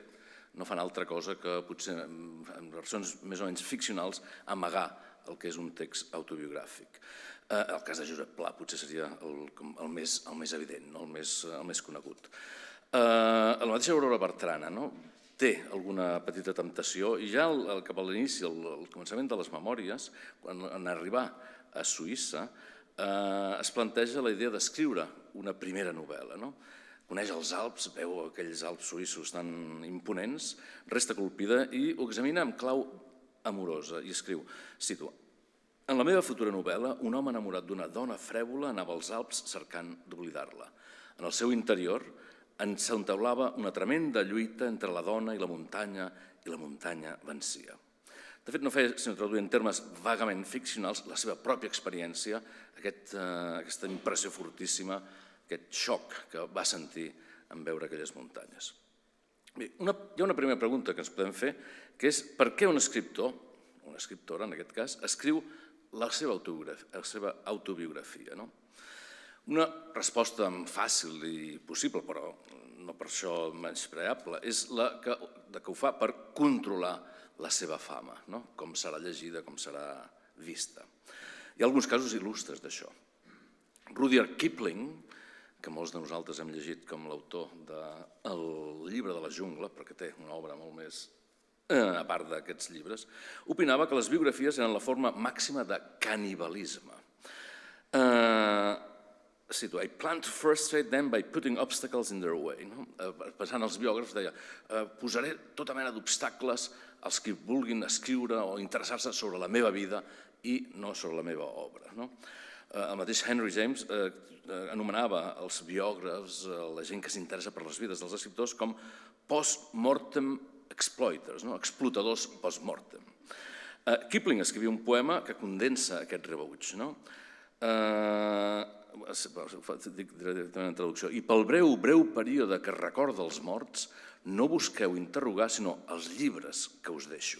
no fan altra cosa que potser en versions més o menys ficcionals amagar el que és un text autobiogràfic. El cas de Josep Pla potser seria el més evident, el més conegut. La mateixa Aurora Bertrana té alguna petita temptació i ja cap a l'inici, al començament de les memòries, en arribar a Suïssa, es planteja la idea d'escriure una primera novel·la. Coneix els Alps, veu aquells Alps suïssos tan imponents, resta colpida i ho examina amb clau amorosa i escriu, cito, "En la meva futura novel·la, un home enamorat d'una dona frèvola anava als Alps cercant d'oblidar-la. En el seu interior s'entaulava una tremenda lluita entre la dona i la muntanya vencia." De fet, no feia sinó traduir en termes vagament ficcionals la seva pròpia experiència, aquesta impressió fortíssima, aquest xoc que va sentir en veure aquelles muntanyes. Bé, hi ha una primera pregunta que ens podem fer, que és per què un escriptor, una escriptora en aquest cas, escriu la seva autobiografia. Una resposta fàcil i possible, però no per això menyspreable, és la que ho fa per controlar la seva fama, com serà llegida, com serà vista. Hi ha alguns casos il·lustres d'això. Rudyard Kipling, que molts de nosaltres hem llegit com l'autor del Llibre de la jungla, perquè té una obra molt més a part d'aquests llibres, opinava que les biografies eren la forma màxima de canibalisme. Cito, "I plan to frustrate them by putting obstacles in their way." Pensant els biògrafs, deia, "Posaré tota mena d'obstacles als que vulguin escriure o interessar-se sobre la meva vida i no sobre la meva obra." El mateix Henry James anomenava els biògrafs, la gent que s'interessa per les vides dels escriptors, com post-mortem exploiters, explotadors post-mortem. Kipling escrivia un poema que condensa aquest rebuig. Dic directament en traducció. "I pel breu període que recorda els morts, no busqueu interrogar, sinó els llibres que us deixo."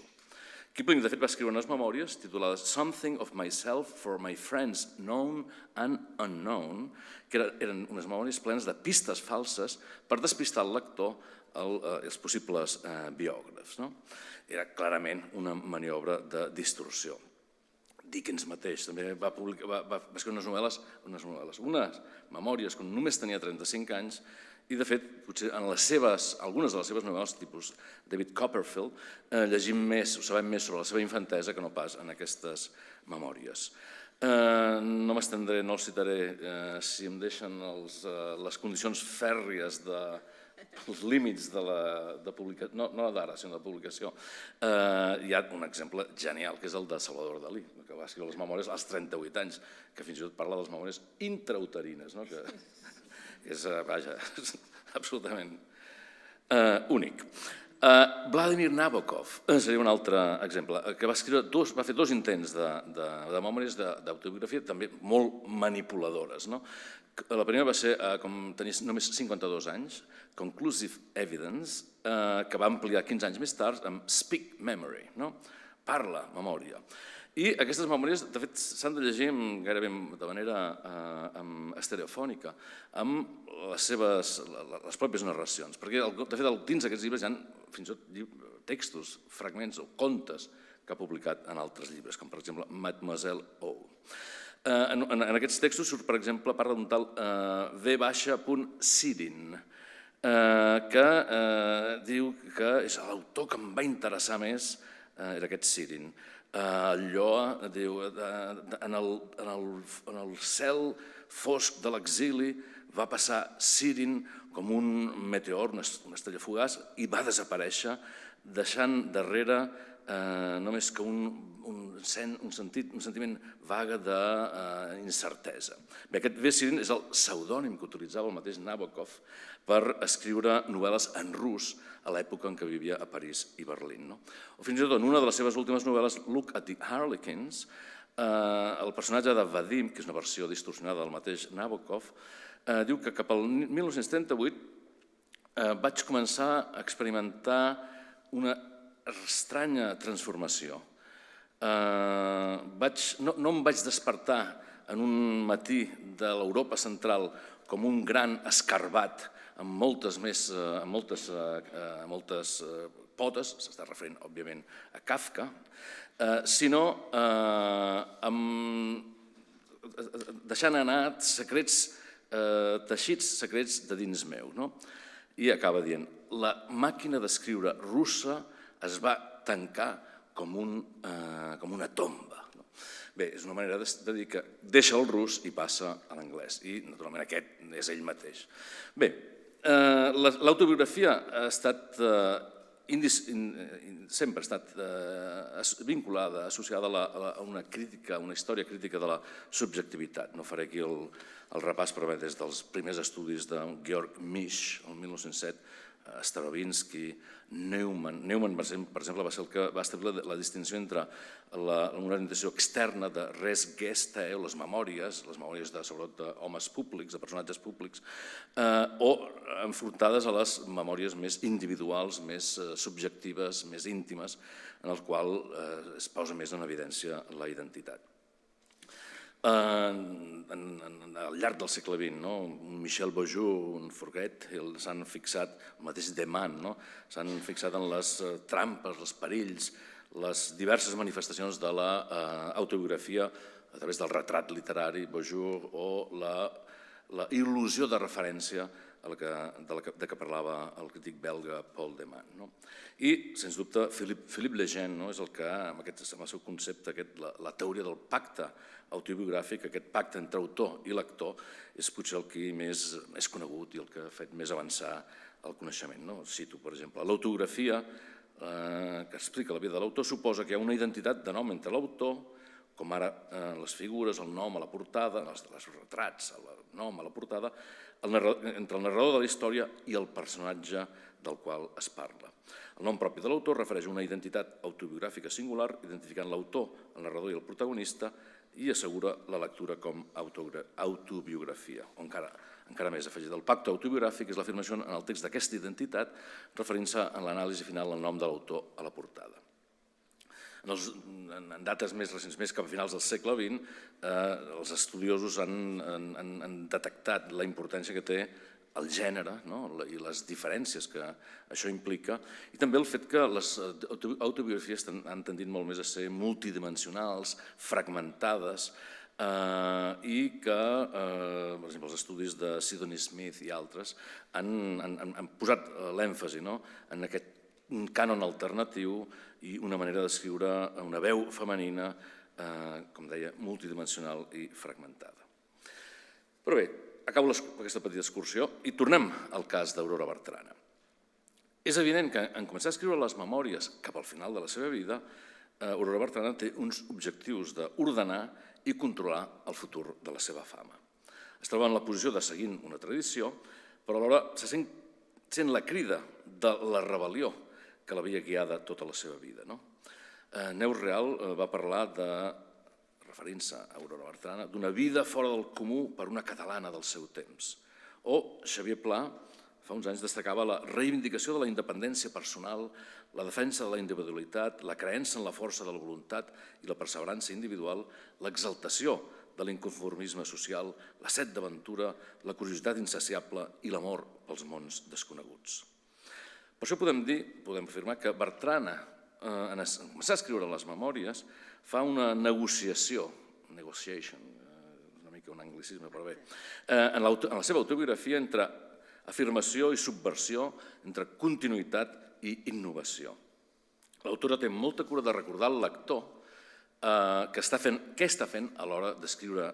Kipling, de fet, va escriure unes memòries titulades "Something of Myself for My Friends Known and Unknown", que eren unes memòries plenes de pistes falses per despistar el lector els possibles biògrafs. Era clarament una maniobra de distorsió. Dickens mateix també va escriure unes memòries quan només tenia 35 anys i, de fet, potser en algunes de les seves novel·les, tipus David Copperfield, llegim més, ho sabem més sobre la seva infantesa que no pas en aquestes memòries. No m'estendré, no els citaré, si em deixen les condicions fèrries els límits de publicació, no d'ara, sinó de publicació. Hi ha un exemple genial, que és el de Salvador Dalí, que va escriure les memòries als 38 anys, que fins i tot parla de les memòries intrauterines, que és, vaja, absolutament únic. Vladimir Nabokov seria un altre exemple, que va fer dos intents de memòries d'autobiografia, també molt manipuladores. La primera va ser, com tenia només 52 anys, Conclusive Evidence, que va ampliar 15 anys més tard amb Speak Memory, parla, memòria. I aquestes memòries, de fet, s'han de llegir gairebé de manera estereofònica, amb les pròpies narracions. Perquè, de fet, dins d'aquests llibres hi ha fins i tot textos, fragments o contes que ha publicat en altres llibres, com per exemple Mademoiselle O. En aquests textos surt, per exemple, parla d'un tal V.Sidin, que diu que és l'autor que em va interessar més, era aquest Sidin. Allò, diu, en el cel fosc de l'exili va passar Sidin com un meteor, una estrella fugaç, i va desaparèixer, deixant darrere només que un sentiment vague d'incertesa. Bé, aquest V.Sidin és el pseudònim que utilitzava el mateix Nabokov per escriure novel·les en rus a l'època en què vivia a París i Berlín. O fins i tot en una de les seves últimes novel·les, Look at the Harlequins, el personatge de Vadim, que és una versió distorsionada del mateix Nabokov, diu que cap al 1938 vaig començar a experimentar una estranya transformació. No em vaig despertar en un matí de l'Europa central com un gran escarbat amb moltes potes, s'està referint, òbviament, a Kafka, sinó deixant anar teixits secrets de dins meu. I acaba dient, la màquina d'escriure russa es va tancar com una tomba. Bé, és una manera de dir que deixa el rus i passa a l'anglès. I, naturalment, aquest és ell mateix. Bé, l'autobiografia sempre ha estat vinculada, associada a una crítica, una història crítica de la subjectivitat. No faré aquí el repàs, però bé, des dels primers estudis de Georg Misch, el 1907, Stravinsky, Neumann, per exemple, va ser el que va establir la distinció entre una orientació externa de res gestae, o les memòries sobretot d'homes públics, de personatges públics, o enfrontades a les memòries més individuals, més subjectives, més íntimes, en el qual es posa més en evidència la identitat. Al llarg del segle XX, un Michel Bourdieu, un Fourguet, s'han fixat, el mateix Deman, s'han fixat en les trampes, els perills, les diverses manifestacions de l'autobiografia a través del retrat literari, Bourdieu, o la il·lusió de referència de què parlava el crític belga Paul Deman. I, sens dubte, Philippe Lejeune és el que, amb el seu concepte, la teoria del pacte autobiogràfic, aquest pacte entre autor i lector, és potser el que més conegut i el que ha fet més avançar el coneixement. Cito, per exemple, l'autografia que explica la vida de l'autor suposa que hi ha una identitat de nom entre l'autor, com ara les figures, el nom a la portada, els retrats, el nom a la portada, entre el narrador de la història i el personatge del qual es parla. El nom propi de l'autor refereix a una identitat autobiogràfica singular, identificant l'autor, el narrador i el protagonista, i assegura la lectura com a autobiografia. O encara més afegit, el pacte autobiogràfic és l'afirmació en el text d'aquesta identitat, referint-se en l'anàlisi final al nom de l'autor a la portada. En dates més recents, més cap a finals del segle XX, els estudiosos han detectat la importància que té el gènere i les diferències que això implica, i també el fet que les autobiografies han tendit molt més a ser multidimensionals, fragmentades, i que, per exemple, els estudis de Sidney Smith i altres han posat l'èmfasi en aquest cànon alternatiu i una manera d'escriure una veu femenina, com deia, multidimensional i fragmentada. Però bé, acabo aquesta petita excursió i tornem al cas d'Aurora Bertrana. És evident que en començar a escriure les memòries cap al final de la seva vida, Aurora Bertrana té uns objectius d'ordenar i controlar el futur de la seva fama. Es troba en la posició de seguint una tradició, però alhora se sent la crida de la rebel·lió que l'havia guiada tota la seva vida. Neus Real va parlar, referint-se a Aurora Bertrana, d'una vida fora del comú per una catalana del seu temps. O Xavier Pla, fa uns anys, destacava la reivindicació de la independència personal, la defensa de la individualitat, la creença en la força de la voluntat i la perseverança individual, l'exaltació de l'inconformisme social, la set d'aventura, la curiositat insaciable i l'amor pels mons desconeguts. Per això podem afirmar que Bertrana, en començar a escriure les memòries, fa una negociació, negotiation, una mica un anglicisme, però bé, en la seva autobiografia entre afirmació i subversió, entre continuïtat i innovació. L'autora té molta cura de recordar al lector què està fent a l'hora d'escriure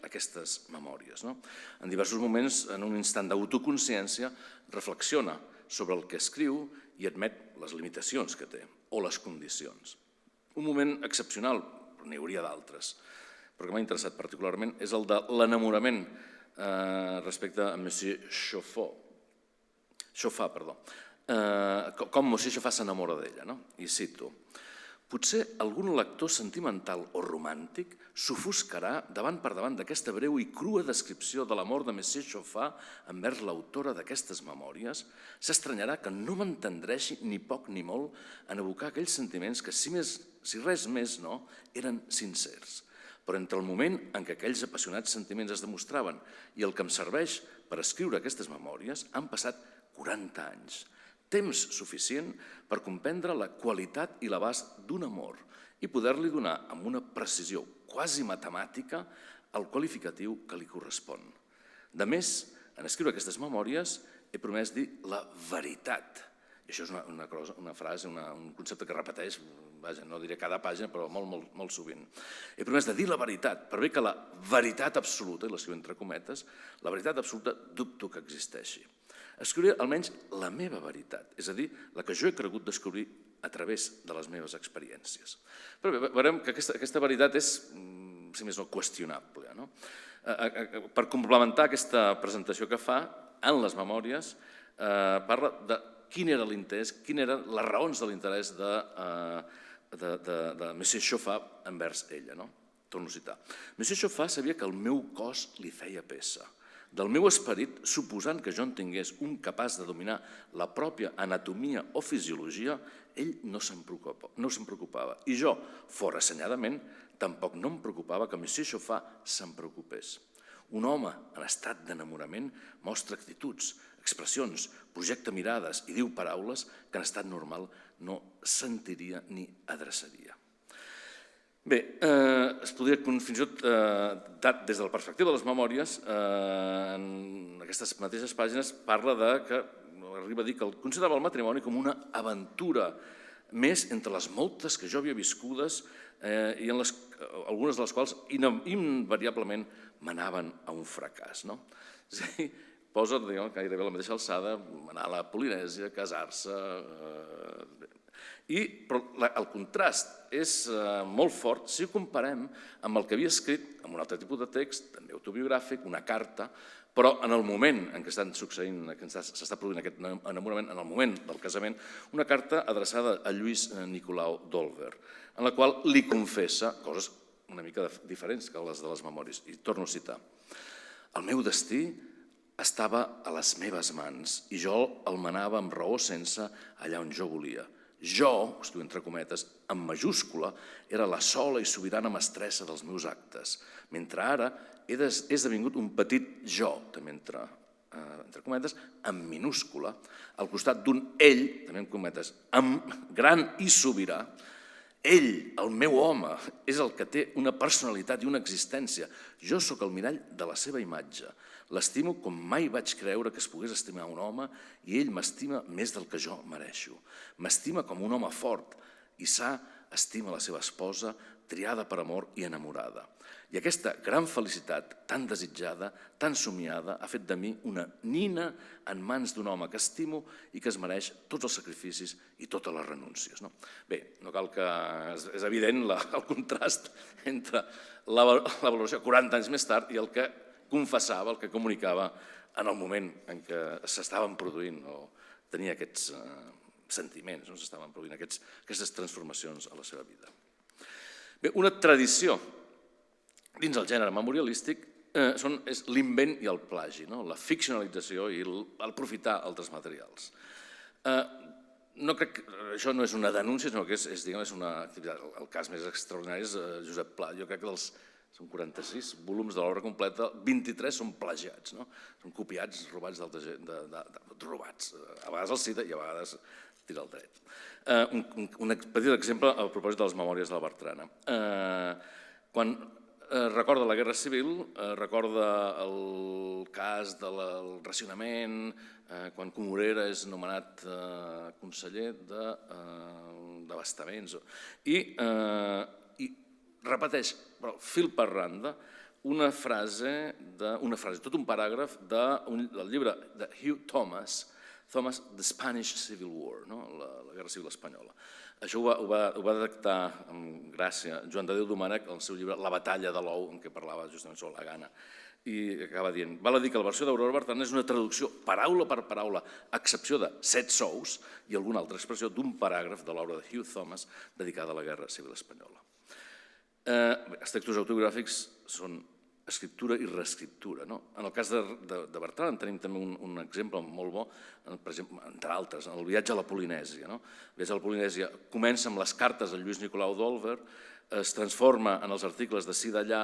aquestes memòries. En diversos moments, en un instant d'autoconsciència, reflexiona sobre el que escriu i admet les limitacions que té, o les condicions. Un moment excepcional, però n'hi hauria d'altres, però que m'ha interessat particularment, és el de l'enamorament respecte a Monsieur Chauffat, com Monsieur Chauffat s'enamora d'ella, i cito: potser algun lector sentimental o romàntic s'ofuscarà davant per davant d'aquesta breu i crua descripció de l'amor de Monsieur Chauffat envers l'autora d'aquestes memòries, s'estranyarà que no m'entendreixi ni poc ni molt en evocar aquells sentiments que, si res més no, eren sincers. Però entre el moment en què aquells apassionats sentiments es demostraven i el que em serveix per escriure aquestes memòries han passat 40 anys. Temps suficient per comprendre la qualitat i l'abast d'un amor i poder-li donar amb una precisió quasi matemàtica el qualificatiu que li correspon. De més, en escriure aquestes memòries he promès dir la veritat. I això és una frase, un concepte que repeteix, no diré cada pàgina, però molt sovint. He promès de dir la veritat, per bé que la veritat absoluta, i l'escriu entre cometes, la veritat absoluta dubto que existeixi. Escriuré almenys la meva veritat, és a dir, la que jo he cregut descobrir a través de les meves experiències. Però bé, veurem que aquesta veritat és, si més no, qüestionable. Per complementar aquesta presentació que fa, en les memòries, parla de quin era l'interès, quines eren les raons de l'interès de Monsieur Chauffat envers ella. Torno a citar. Monsieur Chauffat sabia que el meu cos li feia peça. Del meu esperit, suposant que jo en tingués un capaç de dominar la pròpia anatomia o fisiologia, ell no se'n preocupava. I jo, fora assenyadament, tampoc no em preocupava que Monsieur Chauffat se'n preocupés. Un home en estat d'enamorament mostra actituds, expressions, projecta mirades i diu paraules que en estat normal no sentiria ni adreçaria. Bé, es podria fins i tot, des de la perspectiva de les memòries, en aquestes mateixes pàgines parla que arriba a dir que considerava el matrimoni com una aventura més entre les moltes que jo havia viscudes i algunes de les quals invariablement m'anaven a un fracàs. És a dir, posa gairebé a la mateixa alçada anar a la Polinèsia, casar-se. Però el contrast és molt fort si ho comparem amb el que havia escrit en un altre tipus de text, també autobiogràfic, una carta, però en el moment en què s'està produint aquest enamorament, en el moment del casament, una carta adreçada a Lluís Nicolau d'Olwer, en la qual li confessa coses una mica diferents que les de les memòries. I torno a citar: el meu destí estava a les meves mans i jo el manava amb raó sense allà on jo volia. Jo, escriu entre cometes, en majúscula, era la sola i sobirana mestressa dels meus actes, mentre ara he esdevingut un petit jo, també entre cometes, en minúscula, al costat d'un ell, també en cometes, gran i sobirà. Ell, el meu home, és el que té una personalitat i una existència. Jo sóc el mirall de la seva imatge. L'estimo com mai vaig creure que es pogués estimar un home i ell m'estima més del que jo mereixo. M'estima com un home fort i sa estima la seva esposa, triada per amor i enamorada. I aquesta gran felicitat, tan desitjada, tan somiada, ha fet de mi una nina en mans d'un home que estimo i que es mereix tots els sacrificis i totes les renúncies. Bé, no cal que... És evident el contrast entre la valoració 40 anys més tard i el que confessava, el que comunicava en el moment en què s'estaven produint o tenia aquests sentiments, s'estaven produint aquestes transformacions a la seva vida. Bé, una tradició dins el gènere memorialístic és l'invent i el plagi, la ficcionalització i l'aprofitar altres materials. No crec que això no és una denúncia, sinó que és una activitat. El cas més extraordinari és Josep Pla. Jo crec que són 46 volums de l'obra completa, 23 són plagiats, són copiats, robats d'altra gent, robats. A vegades el cita i a vegades tira el dret. Un petit exemple a propòsit de les memòries de la Bertrana. Quan recorda la Guerra Civil, recorda el cas del racionament, quan Comorera és nomenat conseller d'Abastaments, i repeteix, fil per randa, una frase, tot un paràgraf del llibre de Hugh Thomas, The Spanish Civil War, la Guerra Civil Espanyola. Això ho va detectar amb gràcia Joan de Déu Domènech en el seu llibre La batalla de l'ou, en què parlava justament sobre la gana. I acaba dient, val a dir que la versió d'Aurora Bertrana és una traducció paraula per paraula, a excepció de 7 sous i alguna altra expressió d'un paràgraf de l'obra de Hugh Thomas dedicada a la Guerra Civil Espanyola. Els textos autobiogràfics són escriptura i reescriptura. En el cas de Bertran tenim també un exemple molt bo, per exemple, entre altres, el viatge a la Polinèsia. El viatge a la Polinèsia comença amb les cartes de Lluís Nicolau d'Olwer, es transforma en els articles de Sí d'allà,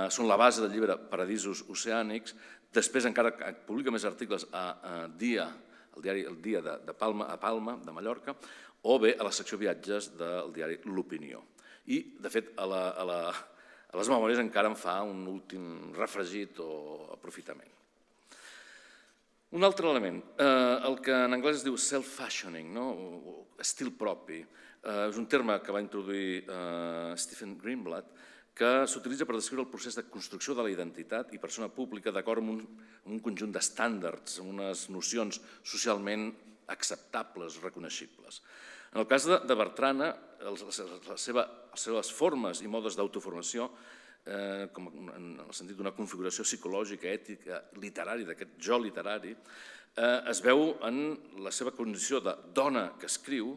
són la base del llibre Paradisos Oceànics, després encara publica més articles el diari El Dia de Palma, de Mallorca, o bé a la secció viatges del diari L'Opinió. I, de fet, a les memòries encara en fa un últim refregit o aprofitament. Un altre element, el que en anglès es diu self-fashioning, estil propi, és un terme que va introduir Stephen Greenblatt, que s'utilitza per descriure el procés de construcció de la identitat i persona pública d'acord amb un conjunt d'estàndards, amb unes nocions socialment acceptables, reconeixibles. En el cas de Bertrana, les seves formes i modes d'autoformació, en el sentit d'una configuració psicològica, ètica, literària, d'aquest jo literari, es veu en la seva condició de dona que escriu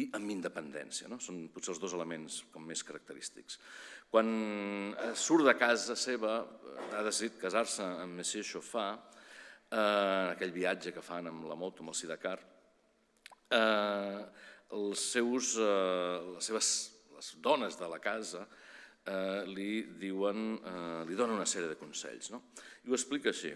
i amb independència. Són potser els dos elements més característics. Quan surt de casa seva, ha decidit casar-se amb Monsieur Chauffat, en aquell viatge que fan amb la moto, amb el Sidecar, les dones de la casa li donen una sèrie de consells. I ho explica així.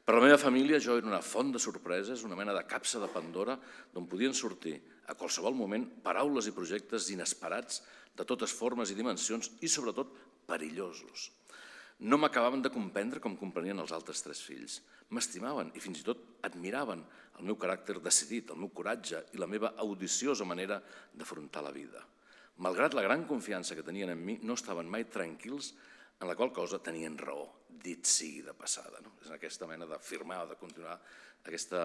Per la meva família jo era una font de sorpreses, una mena de capsa de Pandora d'on podien sortir a qualsevol moment paraules i projectes inesperats de totes formes i dimensions i sobretot perillosos. No m'acabaven de comprendre com comprenien els altres 3 fills. M'estimaven i fins i tot admiraven el meu caràcter decidit, el meu coratge i la meva audiciosa manera d'afrontar la vida. Malgrat la gran confiança que tenien en mi, no estaven mai tranquils, en la qual cosa tenien raó, dit sigui de passada. És aquesta mena d'afirmar, de continuar aquesta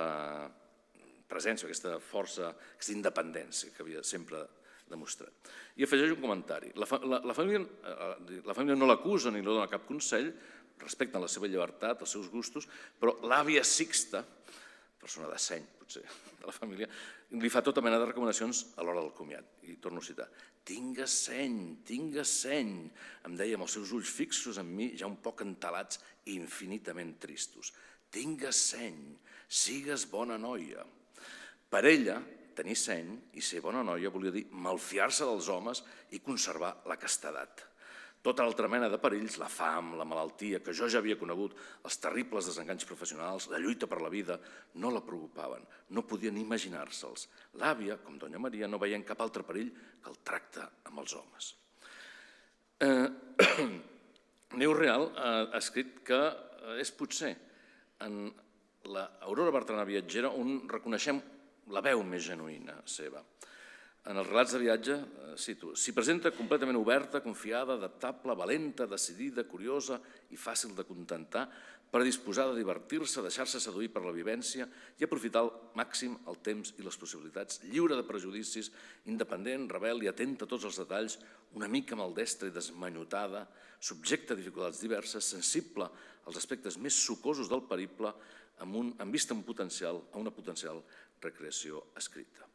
presència, aquesta força, aquesta independència que havia sempre demostrat. I afegeix un comentari. La família no l'acusa ni li dona cap consell, respecten la seva llibertat, els seus gustos, però l'àvia Sixta, persona de seny, potser, de la família, li fa tota mena de recomanacions a l'hora del comiat. I torno a citar. Tingues seny, em deia amb els seus ulls fixos en mi, ja un poc entelats i infinitament tristos. Tingues seny, sigues bona noia. Per ella, tenir seny i ser bona noia volia dir malfiar-se dels homes i conservar la castedat. Tota altra mena de perills, la fam, la malaltia, que jo ja havia conegut, els terribles desenganys professionals, la lluita per la vida, no la preocupaven, no podien imaginar-se'ls. L'àvia, com Doña Maria, no veien cap altre perill que el tracte amb els homes. Neus Real ha escrit que és potser en l'Aurora Bertrana viatgera on reconeixem la veu més genuïna seva. En els relats de viatge, cito, s'hi presenta completament oberta, confiada, adaptable, valenta, decidida, curiosa i fàcil de contentar, predisposada a divertir-se, a deixar-se seduir per la vivència i aprofitar al màxim el temps i les possibilitats, lliure de prejudicis, independent, rebel i atenta a tots els detalls, una mica maldestra i desmanyotada, subjecta a dificultats diverses, sensible als aspectes més sucosos del periple, amb vista a una potencial recreació escrita.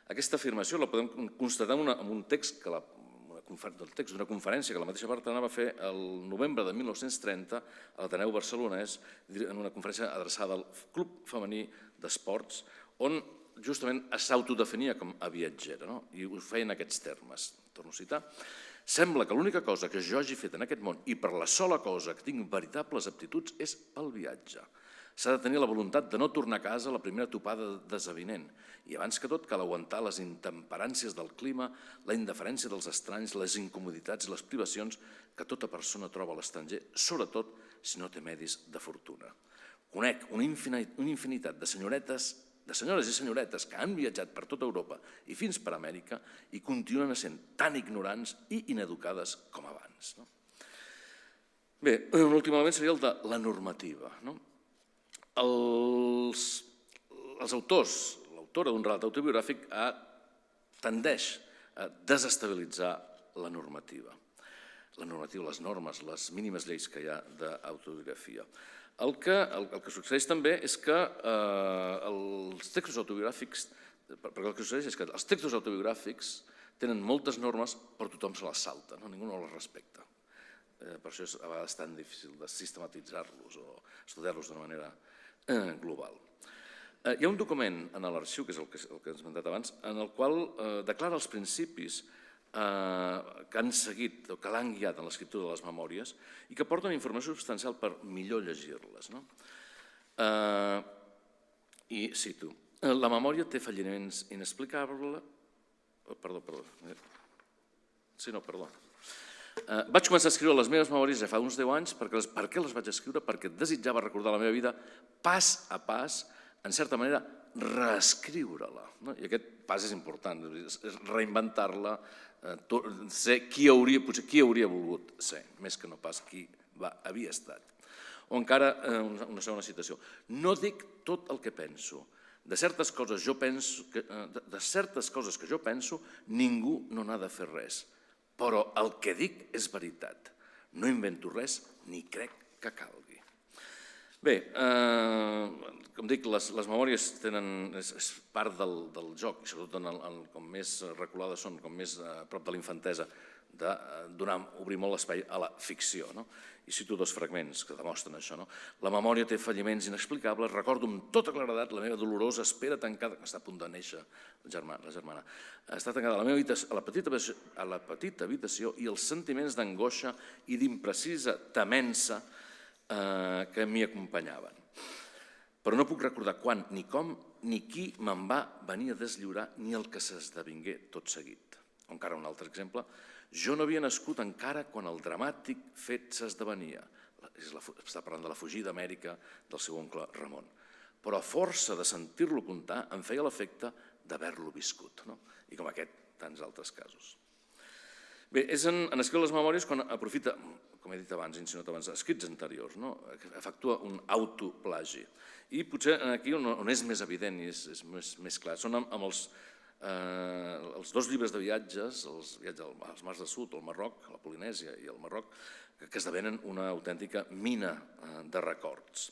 Aquesta afirmació la podem constatar en un text d'una conferència que la mateixa Bertrana va fer el novembre de 1930 a l'Ateneu Barcelonès, en una conferència adreçada al Club Femení d'Esports, on justament s'autodefinia com a viatgera, i ho feia en aquests termes. Torno a citar. Sembla que l'única cosa que jo hagi fet en aquest món i per la sola cosa que tinc veritables aptituds és pel viatge. S'ha de tenir la voluntat de no tornar a casa a la primera topada desavinent i abans que tot cal aguantar les intemperàncies del clima, la indiferència dels estranys, les incomoditats i les privacions que tota persona troba a l'estranger, sobretot si no té medis de fortuna. Conec una infinitat de senyores i senyoretes que han viatjat per tota Europa i fins per Amèrica i continuen sent tan ignorants i ineducades com abans. Bé, un últim element seria el de la normativa. Els autors, l'autora d'un relat autobiogràfic tendeix a desestabilitzar la normativa. La normativa, les normes, les mínimes lleis que hi ha d'autobiografia. El que succeeix també és que els textos autobiogràfics, perquè el que succeeix és que els textos autobiogràfics tenen moltes normes però tothom se les salta, ningú no les respecta. Per això és a vegades tan difícil de sistematitzar-los o estudiar-los d'una manera global. Hi ha un document en l'arxiu, que és el que he esmentat abans, en el qual declara els principis que han seguit o que l'han guiat en l'escriptura de les memòries i que porten informació substancial per millor llegir-les. I cito, la memòria té falliments inexplicables... Perdó. Vaig començar a escriure les meves memòries ja fa uns 10 anys. Per què les vaig escriure? Perquè desitjava recordar la meva vida pas a pas, en certa manera, reescriure-la. I aquest pas és important, és reinventar-la, ser qui hauria volgut ser, més que no pas qui havia estat. O encara una segona citació. No dic tot el que penso. De certes coses que jo penso, ningú no n'ha de fer res. Però el que dic és veritat. No invento res ni crec que calgui. Bé, com dic, les memòries és part del joc, i sobretot com més reculades són, com més a prop de la infantesa, d'obrir molt l'espai a la ficció. I cito 2 fragments que demostren això. La memòria té falliments inexplicables, recordo amb tota claredat la meva dolorosa espera tancada, que està a punt de néixer la germana, està tancada a la petita habitació i els sentiments d'angoixa i d'imprecisa temença que m'hi acompanyaven. Però no puc recordar quan, ni com, ni qui me'n va venir a deslliurar, ni el que s'esdevingué tot seguit. O encara un altre exemple, jo no havia nascut encara quan el dramàtic fet s'esdevenia. Està parlant de la fugida a Amèrica del seu oncle Ramon. Però a força de sentir-lo contar em feia l'efecte d'haver-lo viscut. I com aquest, tants altres casos. Bé, és en escriure les memòries quan aprofita, com he dit abans, insinuat abans, escrits anteriors, efectua un autoplagi. I potser aquí on és més evident i és més clar, són amb els 2 llibres de viatges, els viatges als mars del sud, al Marroc, a la Polinèsia i al Marroc, que esdevenen una autèntica mina de records.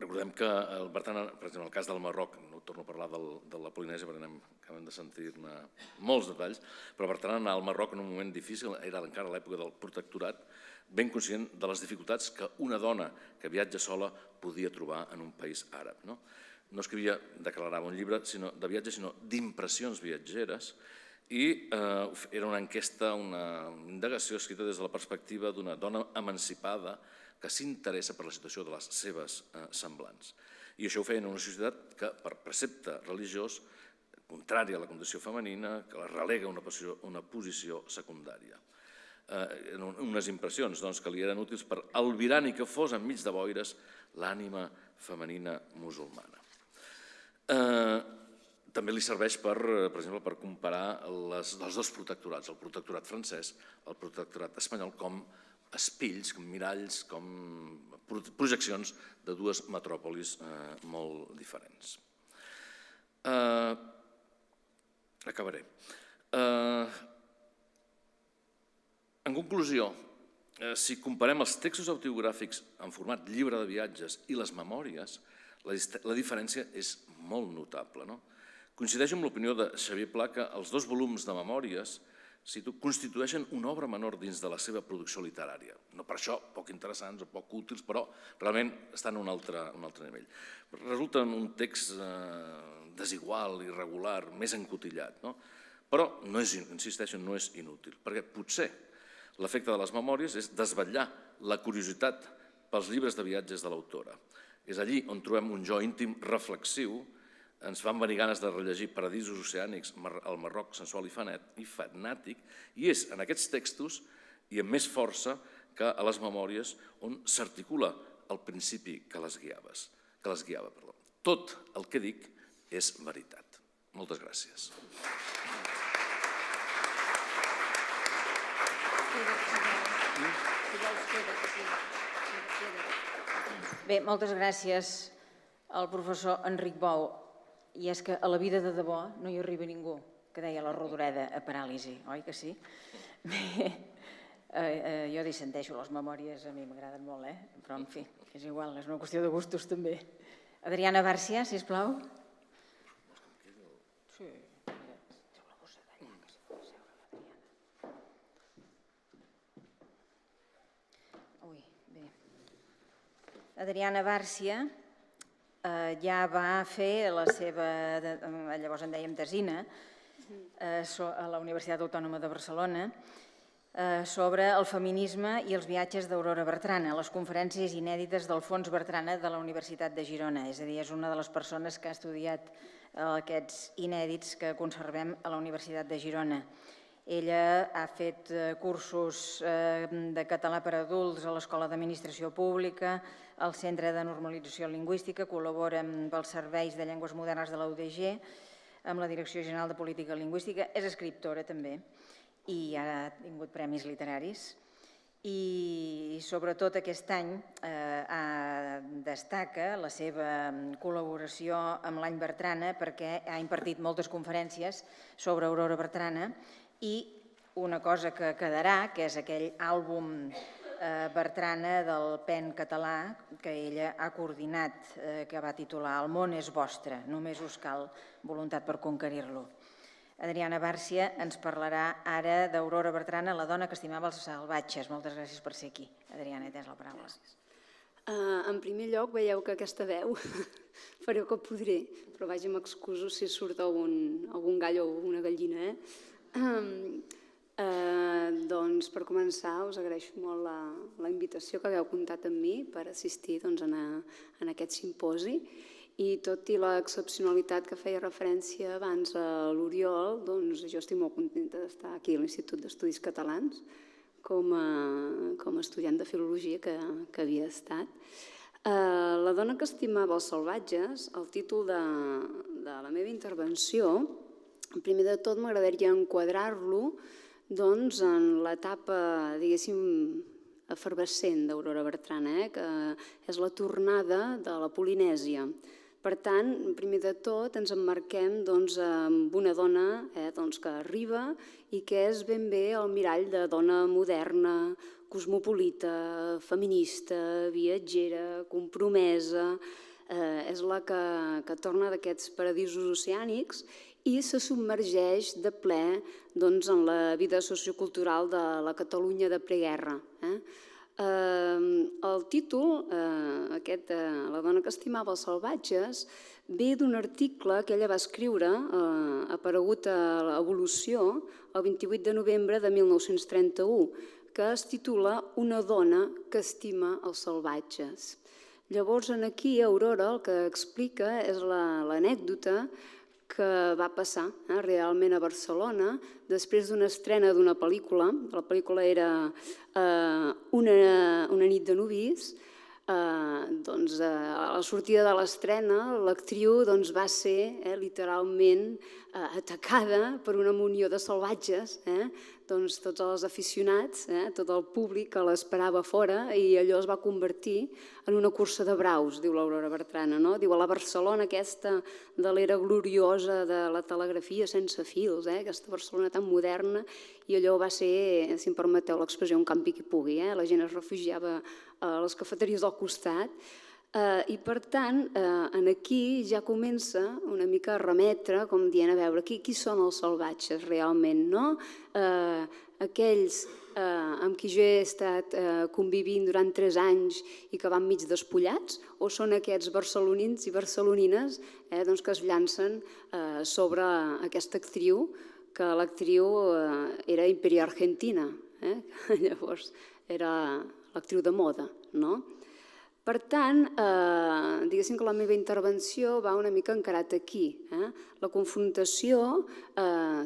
Recordem que, per exemple, en el cas del Marroc, no torno a parlar de la Polinèsia perquè acabem de sentir-ne molts detalls, però Bertran anar al Marroc en un moment difícil, era encara l'època del protectorat, ben conscient de les dificultats que una dona que viatja sola podia trobar en un país àrab. No escrivia, declarava un llibre de viatge, sinó d'impressions viatgeres, i era una enquesta, una indagació escrita des de la perspectiva d'una dona emancipada que s'interessa per la situació de les seves semblants. I això ho feia en una societat que, per precepte religiós, contrària a la condició femenina, que la relega a una posició secundària. Unes impressions que li eren útils per albirar ni que fos enmig de boires l'ànima femenina musulmana. També li serveix, per exemple, per comparar els 2 protectorats, el protectorat francès, el protectorat espanyol, com espills, com miralls, com projeccions de 2 metròpolis molt diferents. Acabaré. En conclusió, si comparem els textos autobiogràfics en format llibre de viatges i les memòries, la diferència és molt notable. Coincideix amb l'opinió de Xavier Pla que els 2 volums de memòries constitueixen una obra menor dins de la seva producció literària. No per això poc interessants o poc útils, però realment estan a un altre nivell. Resulta un text desigual, irregular, més encotillat, però insisteixo, no és inútil, perquè potser l'efecte de les memòries és desvetllar la curiositat pels llibres de viatges de l'autora. És allí on trobem un jo íntim reflexiu, ens fan venir ganes de rellegir Paradisos oceànics, el Marroc sensual i fanàtic, i és en aquests textos, i amb més força, que a les memòries on s'articula el principi que les guiava. Tot el que dic és veritat. Moltes gràcies. Bé, moltes gràcies al professor Enric Bou. I és que a la vida de debò no hi arriba ningú, que deia la Rodoreda a Paràlisi, oi que sí? Bé, jo dissenteixo, les memòries a mi m'agraden molt, però en fi, és igual, és una qüestió de gustos també. Adriana Bárcia, sisplau. Sí, treu la bossa d'allà, que s'hi pot seure l'Adriana. Ui, bé. Adriana Bárcia ja va fer la seva, llavors en dèiem tesina, a la Universitat Autònoma de Barcelona, sobre el feminisme i els viatges d'Aurora Bertrana, les conferències inèdites d'Alfons Bertrana de la Universitat de Girona. És a dir, és una de les persones que ha estudiat aquests inèdits que conservem a la Universitat de Girona. Ella ha fet cursos de català per a adults a l'Escola d'Administració Pública, al Centre de Normalització Lingüística, col·labora amb els serveis de llengües modernes de la UDG, amb la Direcció General de Política Lingüística, és escriptora també i ha tingut premis literaris. I sobretot aquest any destaca la seva col·laboració amb l'Any Bertrana perquè ha impartit moltes conferències sobre Aurora Bertrana i una cosa que quedarà, que és aquell àlbum Bertrana del PEN català que ella ha coordinat, que va titular El món és vostre, només us cal voluntat per conquerir-lo. Adriana Bárcia ens parlarà ara d'Aurora Bertrana, la dona que estimava els salvatges. Moltes gràcies per ser aquí. Adriana, tens la paraula. En primer lloc, veieu que aquesta veu faré el que podré, però vaja, m'excuso si surt algun gall o una gallina. Doncs, per començar, us agraeixo molt la invitació que hagueu comptat amb mi per assistir en aquest simposi. I tot i l'excepcionalitat que feia referència abans a l'Oriol, doncs jo estic molt contenta d'estar aquí a l'Institut d'Estudis Catalans com a estudiant de filologia que havia estat. La dona que estimava els salvatges, el títol de la meva intervenció, primer de tot m'agradaria enquadrar-lo en l'etapa, diguéssim, efervescent d'Aurora Bertrana, que és la tornada de la Polinèsia. Per tant, primer de tot, ens emmarquem amb una dona que arriba i que és ben bé el mirall de dona moderna, cosmopolita, feminista, viatgera, compromesa. És la que torna d'aquests paradisos oceànics i se submergeix de ple en la vida sociocultural de la Catalunya de preguerra. El títol, aquest, La dona que estimava els salvatges, ve d'un article que ella va escriure, aparegut a Evolució, el 28 de novembre de 1931, que es titula Una dona que estima els salvatges. Llavors, aquí, Aurora el que explica és l'anècdota que va passar realment a Barcelona després d'una estrena d'una pel·lícula. La pel·lícula era Una nit de nuvis. A la sortida de l'estrena, l'actriu va ser literalment atacada per una munió de salvatges. Tots els aficionats, tot el públic que l'esperava fora, i allò es va convertir en una cursa de braus, diu l'Aurora Bertrana. Diu, a la Barcelona aquesta de l'era gloriosa de la telegrafia sense fils, aquesta Barcelona tan moderna, i allò va ser, si em permeteu l'expressió, un campi qui pugui. La gent es refugiava a les cafeteries del costat. I per tant, aquí ja comença una mica a remetre, com dient, a veure, qui són els salvatges realment, no? Aquells amb qui jo he estat convivint durant 3 anys i que van mig despullats, o són aquests barcelonins i barcelonines que es llancen sobre aquesta actriu, que l'actriu era Imperio Argentina, llavors era l'actriu de moda, no? Per tant, diguéssim que la meva intervenció va una mica encarat aquí. La confrontació,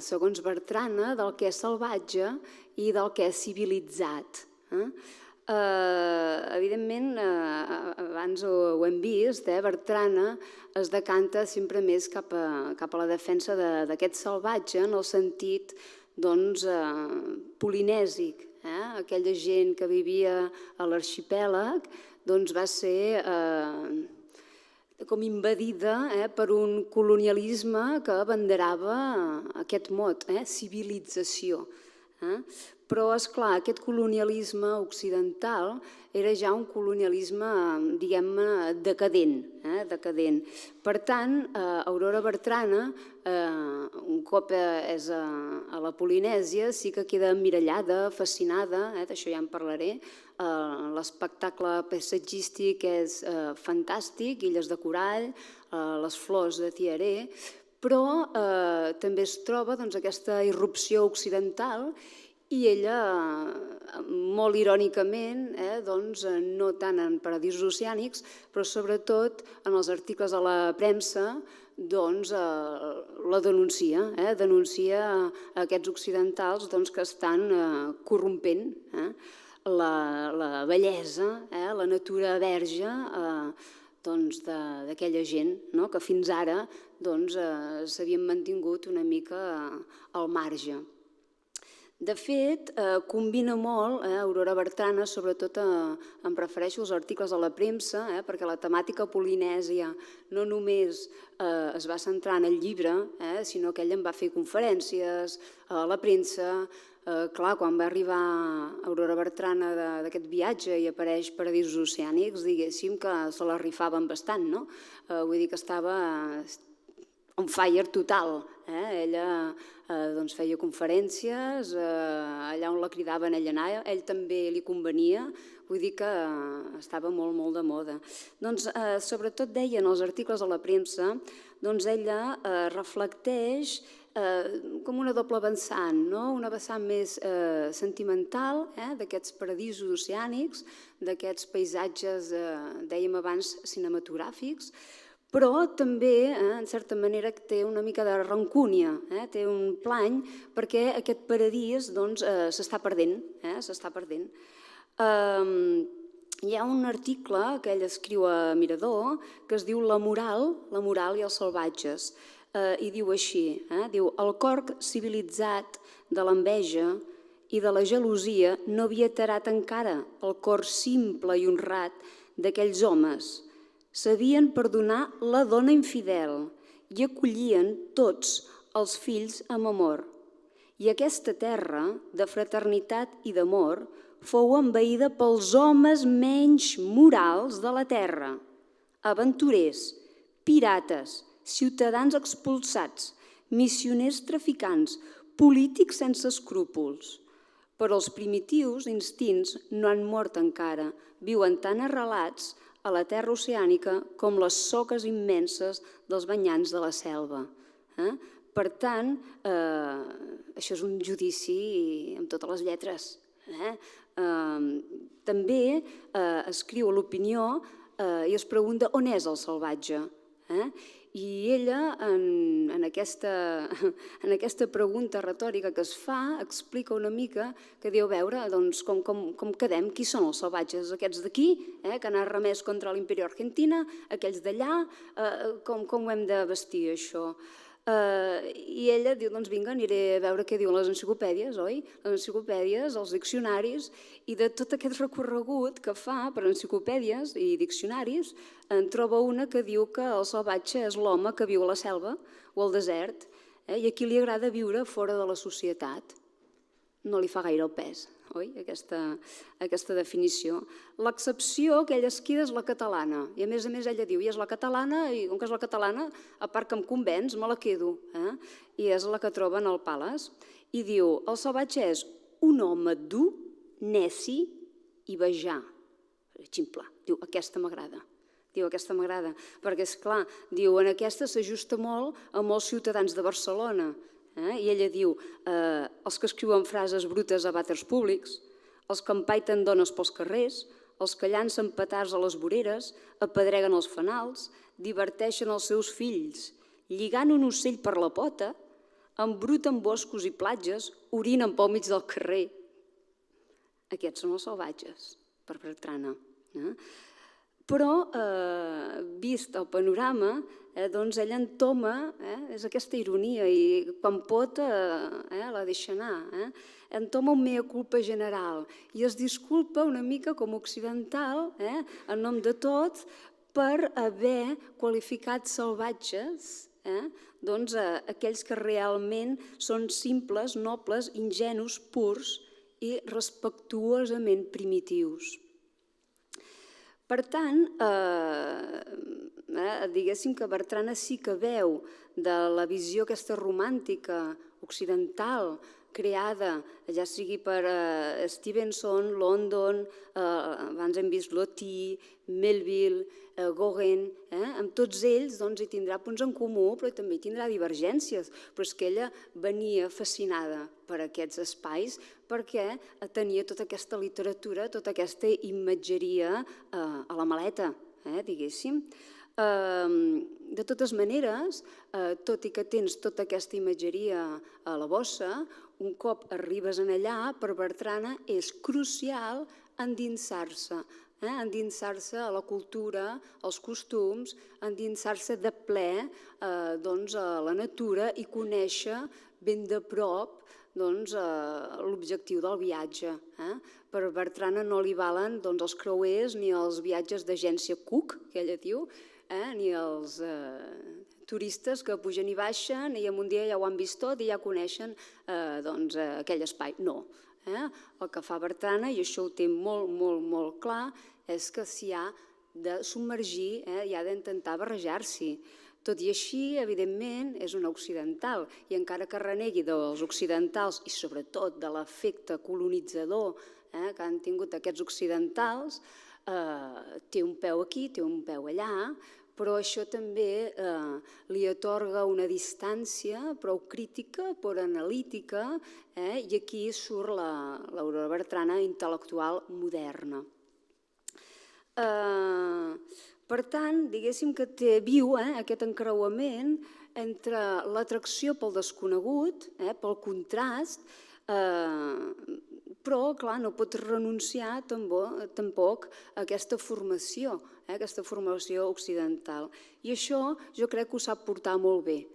segons Bertrana, del que és salvatge i del que és civilitzat. Evidentment, abans ho hem vist, Bertrana es decanta sempre més cap a la defensa d'aquest salvatge en el sentit polinèsic. Aquella gent que vivia a l'arxipèlag va ser com invadida per un colonialisme que abanderava aquest mot, civilització. Però, esclar, aquest colonialisme occidental era ja un colonialisme, diguem-ne, decadent. Per tant, Aurora Bertrana, un cop és a la Polinèsia, sí que queda emmirallada, fascinada, d'això ja en parlaré. L'espectacle paisatgístic és fantàstic, illes de corall, les flors de Tiaré, però també es troba aquesta irrupció occidental i ella, molt irònicament, no tant en paradisos oceànics, però sobretot en els articles a la premsa, la denuncia, denuncia aquests occidentals que estan corrompent la bellesa, la natura verge d'aquella gent que fins ara s'havien mantingut una mica al marge. De fet, combina molt, Aurora Bertrana, sobretot em prefereixo els articles a la premsa, perquè la temàtica polinèsia no només es va centrar en el llibre, sinó que ella en va fer conferències a la premsa. Clar, quan va arribar Aurora Bertrana d'aquest viatge i apareix Paradisos Oceànics, diguéssim que se la rifaven bastant, no? Vull dir que estava on fire total. Ella feia conferències, allà on la cridaven ell anava, ell també li convenia, vull dir que estava molt, molt de moda. Sobretot deia en els articles a la premsa, ella reflecteix com una doble vessant, una vessant més sentimental d'aquests paradisos oceànics, d'aquests paisatges, dèiem abans, cinematogràfics, però també, en certa manera, té una mica de rancúnia, té un plany, perquè aquest paradís s'està perdent. Hi ha un article que ell escriu a Mirador que es diu La moral i els salvatges, i diu així, diu: el cor civilitzat de l'enveja i de la gelosia no havia tarat encara el cor simple i honrat d'aquells homes. Sabien perdonar la dona infidel i acollien tots els fills amb amor. I aquesta terra de fraternitat i d'amor fou envaïda pels homes menys morals de la terra, aventurers, pirates, ciutadans expulsats, missioners traficants, polítics sense escrúpols. Però els primitius instints no han mort encara, viuen tan arrelats a la terra oceànica com les soques immenses dels banyans de la selva. Per tant, això és un judici amb totes les lletres. També escriu a l'Opinió i es pregunta on és el salvatge. I ella, en aquesta pregunta retòrica que es fa, explica una mica que diu, a veure, com quedem, qui són els salvatges? Aquests d'aquí, que han remès contra l'Imperio Argentina, aquells d'allà, com ho hem de vestir, això? I ella diu, doncs vinga, aniré a veure què diuen les enciclopèdies, oi? Les enciclopèdies, els diccionaris, i de tot aquest recorregut que fa per enciclopèdies i diccionaris, en troba una que diu que el salvatge és l'home que viu a la selva o al desert, i a qui li agrada viure fora de la societat. No li fa gaire el pes, oi? Aquesta definició. L'excepció que ella es queda és la catalana, i a més ella diu, i és la catalana, i com que és la catalana, a part que em convenç, me la quedo, i és la que troba en el Pales. I diu, el salvatge és un home dur, neci i bajà. Ximple, diu, aquesta m'agrada. Diu, aquesta m'agrada, perquè, esclar, diu, en aquesta s'ajusta molt a molts ciutadans de Barcelona. I ella diu, els que escriuen frases brutes a vàters públics, els que empaiten dones pels carrers, els que llancen petards a les voreres, apedreguen els fanals, diverteixen els seus fills, lligant un ocell per la pota, embruten boscos i platges, orinen pel mig del carrer. Aquests són els salvatges, per Bertrana. Però, vist el panorama, doncs ella entoma, és aquesta ironia, i quan pot la deixa anar, entoma un mea culpa general i es disculpa una mica com a occidental, en nom de tot, per haver qualificat salvatges doncs aquells que realment són simples, nobles, ingenus, purs i respectuosament primitius. Per tant, diguéssim que Bertrana sí que veu de la visió aquesta romàntica occidental creada, ja sigui per Stevenson, London, abans hem vist Loti, Melville, Gauguin, amb tots ells hi tindrà punts en comú, però també hi tindrà divergències. Però és que ella venia fascinada per aquests espais perquè tenia tota aquesta literatura, tota aquesta imatgeria a la maleta, diguéssim. De totes maneres, tot i que tens tota aquesta imatgeria a la bossa, un cop arribes en allà, per Bertrana és crucial endinsar-se a la cultura, als costums, endinsar-se de ple a la natura i conèixer ben de prop l'objectiu del viatge. Per Bertrana no li valen els creuers ni els viatges d'agència Cook, que ella diu, ni els turistes que pugen i baixen i en un dia ja ho han vist tot i ja coneixen aquell espai. No. El que fa Bertrana, i això ho té molt, molt, molt clar, és que s'hi ha de submergir i ha d'intentar barrejar-s'hi. Tot i així, evidentment, és una occidental i encara que renegui dels occidentals i sobretot de l'efecte colonitzador que han tingut aquests occidentals, té un peu aquí, té un peu allà, però això també li atorga una distància prou crítica, prou analítica, i aquí surt l'Aurora Bertrana intel·lectual moderna. Per tant, diguéssim que viu aquest encreuament entre l'atracció pel desconegut, pel contrast, però, clar, no pot renunciar tampoc a aquesta formació occidental. I això jo crec que ho sap portar molt bé,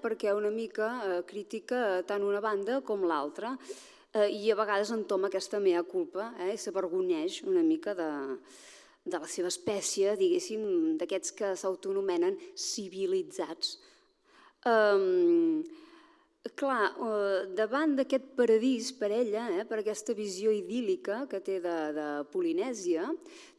perquè una mica critica tant una banda com l'altra i a vegades entoma aquesta mea culpa i s'avergonyeix una mica de la seva espècie, diguéssim, d'aquests que s'autoanomenen civilitzats. Clar, davant d'aquest paradís per ella, per aquesta visió idíl·lica que té de Polinèsia,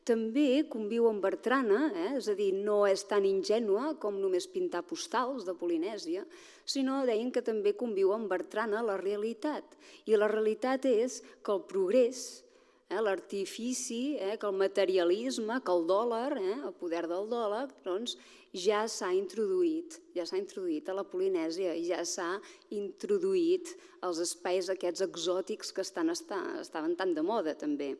també conviu amb Bertrana, és a dir, no és tan ingènua com només pintar postals de Polinèsia, sinó deien que també conviu amb Bertrana la realitat. I la realitat és que el progrés, l'artifici, que el materialisme, que el dòlar, el poder del dòlar, doncs ja s'ha introduït a la Polinèsia i ja s'ha introduït als espais aquests exòtics que estaven tan de moda també.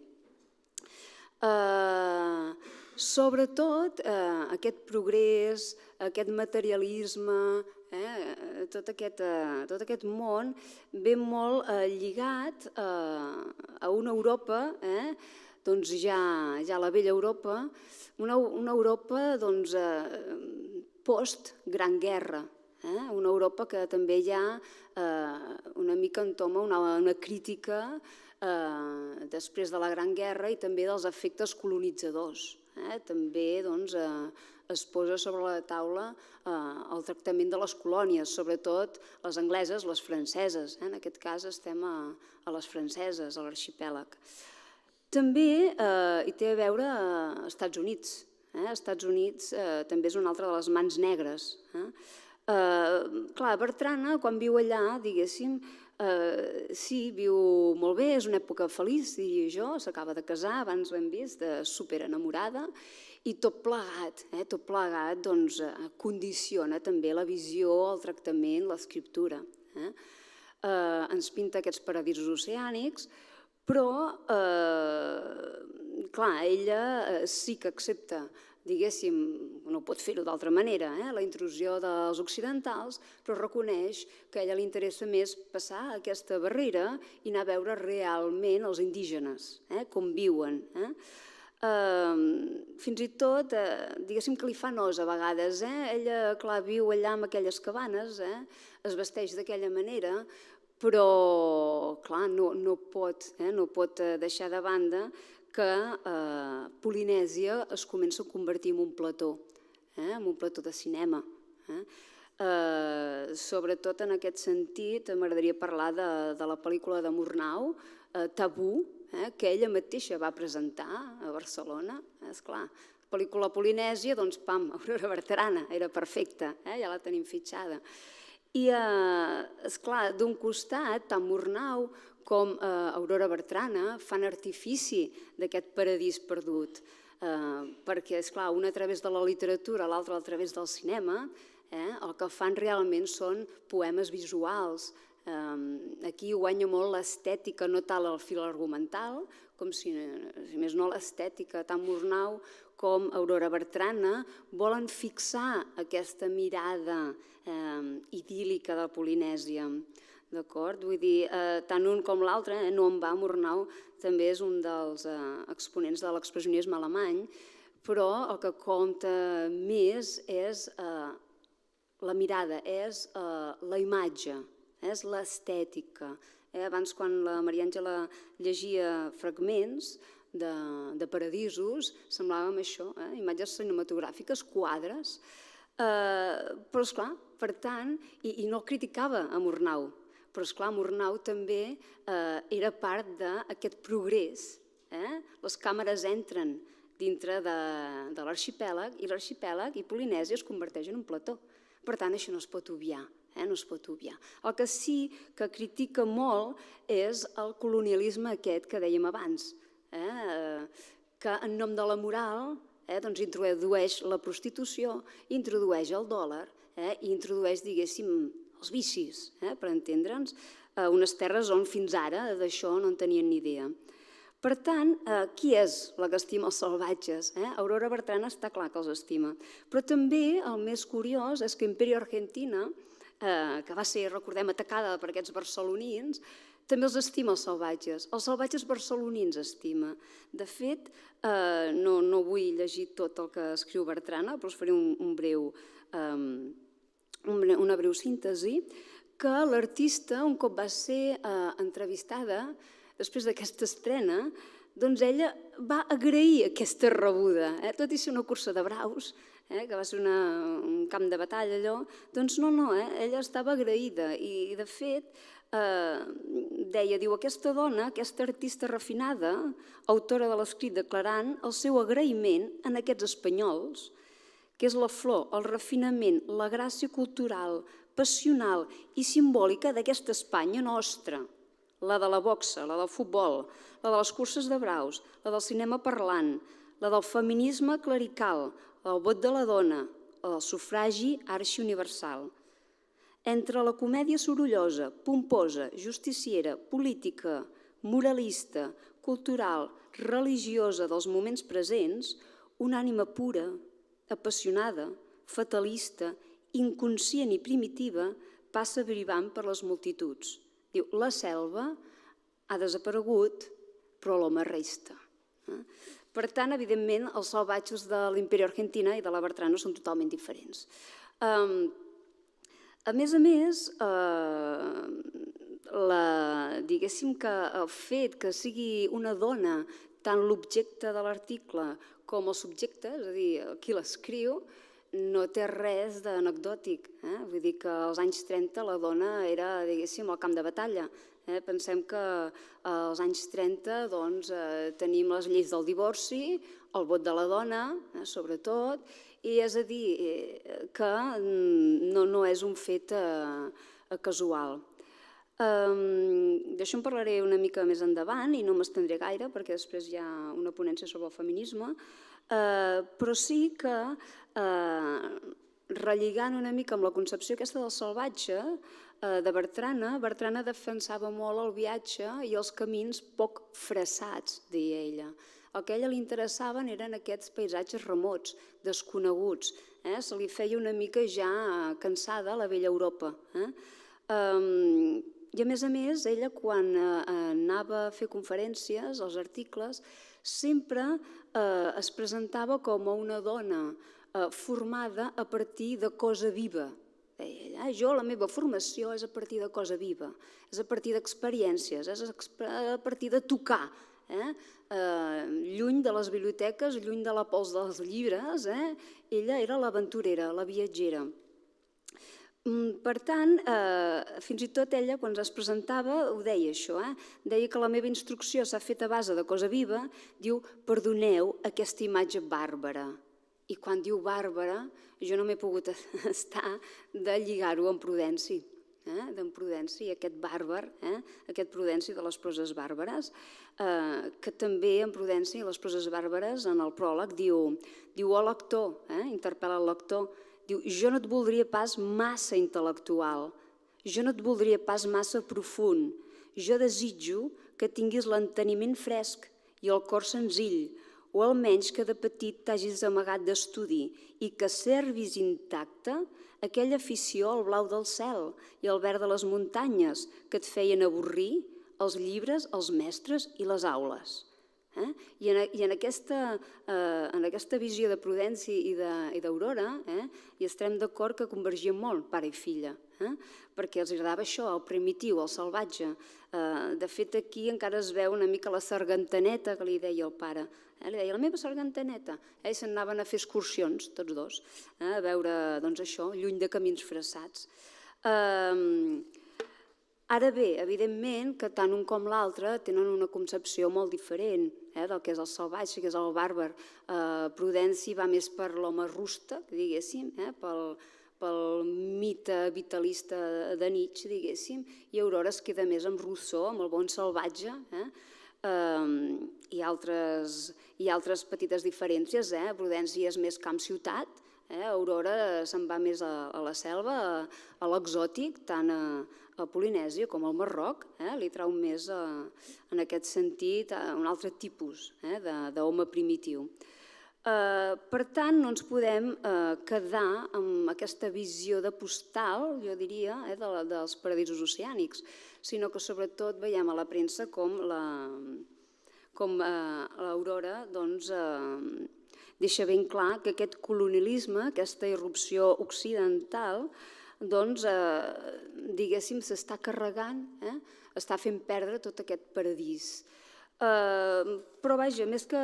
Sobretot aquest progrés, aquest materialisme, tot aquest món ve molt lligat a una Europa, doncs ja la vella Europa, una Europa post-Gran Guerra, una Europa que també ja una mica entoma una crítica després de la Gran Guerra i també dels efectes colonitzadors, també es posa sobre la taula el tractament de les colònies, sobretot les angleses, les franceses. En aquest cas estem a les franceses, a l'arxipèlag. També hi té a veure als Estats Units. Als Estats Units també és una altra de les mans negres. Clar, Bertrana, quan viu allà, diguéssim, sí, viu molt bé, és una època feliç, diria jo, s'acaba de casar, abans ho hem vist, superenamorada, i tot plegat condiciona també la visió, el tractament, l'escriptura. Ens pinta aquests paradisos oceànics, però, clar, ella sí que accepta, diguéssim, no pot fer-ho d'altra manera, la intrusió dels occidentals, però reconeix que a ella li interessa més passar aquesta barrera i anar a veure realment els indígenes, com viuen. Fins i tot, diguéssim que li fa nosa a vegades. Ella, clar, viu allà amb aquelles cabanes, es vesteix d'aquella manera, però, clar, no pot deixar de banda que Polinèsia es comença a convertir en un plató de cinema. Sobretot en aquest sentit, m'agradaria parlar de la pel·lícula de Murnau, Tabú, que ella mateixa va presentar a Barcelona. Esclar, pel·lícula polinèsia, doncs pam, Aurora Bertrana, era perfecta, ja la tenim fitxada. I, esclar, d'un costat, tant Murnau com Aurora Bertrana fan artifici d'aquest paradís perdut, perquè, esclar, una a través de la literatura, l'altra a través del cinema, el que fan realment són poemes visuals. Aquí guanya molt l'estètica, no tal el fil argumental, com si més no l'estètica, tant Murnau com Aurora Bertrana volen fixar aquesta mirada idíl·lica de Polinèsia. D'acord? Vull dir, tant un com l'altre, no en va, Murnau també és un dels exponents de l'expressionisme alemany, però el que compta més és la mirada, és la imatge, és l'estètica. Abans, quan la Maria Àngela llegia fragments de paradisos, semblàvem això, imatges cinematogràfiques, quadres, però, esclar, per tant, i no criticava a Murnau, però, esclar, Murnau també era part d'aquest progrés. Les càmeres entren dintre de l'arxipèlag i l'arxipèlag i Polinèsia es converteix en un plató. Per tant, això no es pot obviar. No es pot obviar. El que sí que critica molt és el colonialisme aquest que dèiem abans, que en nom de la moral introdueix la prostitució, introdueix el dòlar i introdueix, diguéssim, els vicis, per entendre'ns, unes terres on fins ara d'això no en tenien ni idea. Per tant, qui és la que estima els salvatges? Aurora Bertrana està clar que els estima, però també el més curiós és que Imperio Argentina, que va ser, recordem, atacada per aquests barcelonins, també els estima els salvatges barcelonins estima. De fet, no vull llegir tot el que escriu Bertrana, però us faré una breu síntesi, que l'artista, un cop va ser entrevistada, després d'aquesta estrena, doncs ella va agrair aquesta rebuda, tot i ser una cursa de braus, que va ser un camp de batalla allò, doncs no, ella estava agraïda i de fet deia, diu, aquesta dona, aquesta artista refinada, autora de l'escrit declarant el seu agraïment en aquests espanyols, que és la flor, el refinament, la gràcia cultural, passional i simbòlica d'aquesta Espanya nostra, la de la boxa, la del futbol, la de les curses de braus, la del cinema parlant, la del feminisme clerical, el vot de la dona, el sufragi arxiuniversal. Entre la comèdia sorollosa, pomposa, justiciera, política, moralista, cultural, religiosa dels moments presents, una ànima pura, apassionada, fatalista, inconscient i primitiva passa brivant per les multituds. Diu, la selva ha desaparegut, però l'home resta. Per tant, evidentment, els salvatges de l'Imperio Argentina i de la Bertrana són totalment diferents. A més, diguéssim que el fet que sigui una dona tant l'objecte de l'article com el subjecte, és a dir, qui l'escriu, no té res d'anecdòtic. Vull dir que als anys 30 la dona era, diguéssim, al camp de batalla. Pensem que als anys 30 tenim les lleis del divorci, el vot de la dona, sobretot, i és a dir que no és un fet casual. D'això en parlaré una mica més endavant i no m'estendré gaire perquè després hi ha una ponència sobre el feminisme, però sí que relligant una mica amb la concepció aquesta del salvatge de Bertrana, Bertrana defensava molt el viatge i els camins poc fressats, deia ella. El que a ella li interessaven eren aquests paisatges remots, desconeguts. Se li feia una mica ja cansada la vella Europa. I a més, ella quan anava a fer conferències, els articles, sempre es presentava com a una dona formada a partir de cosa viva. Jo, la meva formació és a partir de cosa viva, és a partir d'experiències, és a partir de tocar. Lluny de les biblioteques, lluny de la pols dels llibres, ella era l'aventurera, la viatgera. Per tant, fins i tot ella, quan es presentava, ho deia això, deia que la meva instrucció s'ha fet a base de cosa viva, diu, perdoneu aquesta imatge bàrbara. I quan diu bàrbara, jo no m'he pogut estar de lligar-ho amb Prudenci, d'en Prudenci, aquest bàrbar, aquest Prudenci de les proses bàrbares, que també en Prudenci, les proses bàrbares, en el pròleg, diu oh lector, interpel·la el lector, diu, jo no et voldria pas massa intel·lectual, jo no et voldria pas massa profund, jo desitjo que tinguis l'enteniment fresc i el cor senzill, o almenys que de petit t'hagis amagat d'estudi i que servis intacte aquella afició al blau del cel i al verd de les muntanyes que et feien avorrir els llibres, els mestres i les aules. I en aquesta visió de Prudenci i d'Aurora hi estarem d'acord que convergien molt, pare i filla, perquè els agradava això, el primitiu, el salvatge. De fet, aquí encara es veu una mica la sargantaneta que li deia el pare. Li deia, la meva sargantaneta. Ells se'n anaven a fer excursions, tots dos, a veure això, lluny de camins fressats. Ara bé, evidentment que tant un com l'altre tenen una concepció molt diferent del que és el salvatge, que és el bàrbar. Prudenci va més per l'home rústec, diguéssim, pel mite vitalista de Nietzsche, diguéssim, i Aurora es queda més amb Rousseau, amb el bon salvatge, i altres petites diferències. Prudenci és més camp-ciutat, Aurora se'n va més a la selva, a l'exòtic, tant a Polinèsia com al Marroc, li trau més en aquest sentit un altre tipus d'home primitiu. Per tant, no ens podem quedar amb aquesta visió de postal, jo diria, dels paradisos oceànics, sinó que sobretot veiem a la premsa com l'Aurora deixa ben clar que aquest colonialisme, aquesta irrupció occidental, diguéssim, s'està carregant, està fent perdre tot aquest paradís. Però vaja, més que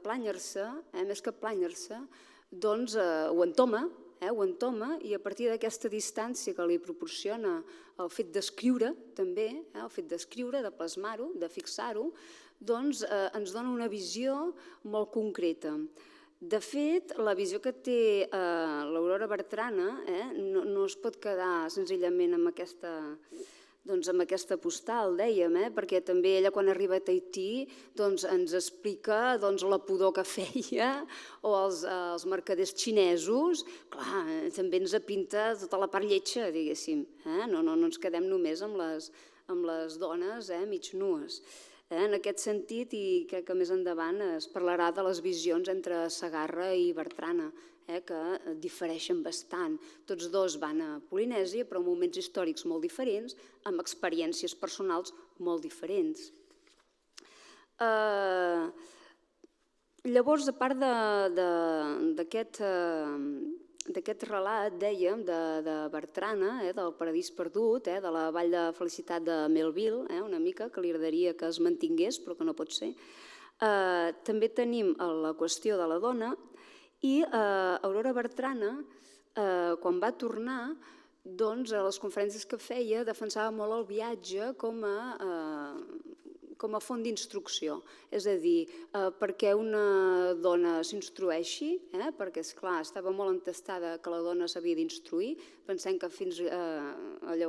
plànyer-se, doncs ho entoma, i a partir d'aquesta distància que li proporciona el fet d'escriure també, el fet d'escriure, de plasmar-ho, de fixar-ho, doncs ens dona una visió molt concreta. De fet, la visió que té l'Aurora Bertrana no es pot quedar senzillament amb aquesta postal, dèiem, perquè també ella quan arriba a Tahití ens explica la pudor que feia, o els mercaders xinesos, clar, també ens pinta tota la part lletja, diguéssim, no ens quedem només amb les dones mig nues. En aquest sentit, i crec que més endavant es parlarà de les visions entre Segarra i Bertrana, que difereixen bastant. Tots dos van a Polinèsia, però en moments històrics molt diferents, amb experiències personals molt diferents. Llavors, a part d'aquest relat, dèiem, de Bertrana, del paradís perdut, de la vall de felicitat de Melville, una mica, que li agradaria que es mantingués, però que no pot ser, També tenim la qüestió de la dona i Aurora Bertrana, quan va tornar, doncs a les conferències que feia defensava molt el viatge com a font d'instrucció. És a dir, perquè una dona s'instrueixi, perquè, esclar, estava molt entestada que la dona s'havia d'instruir. Pensem que fins al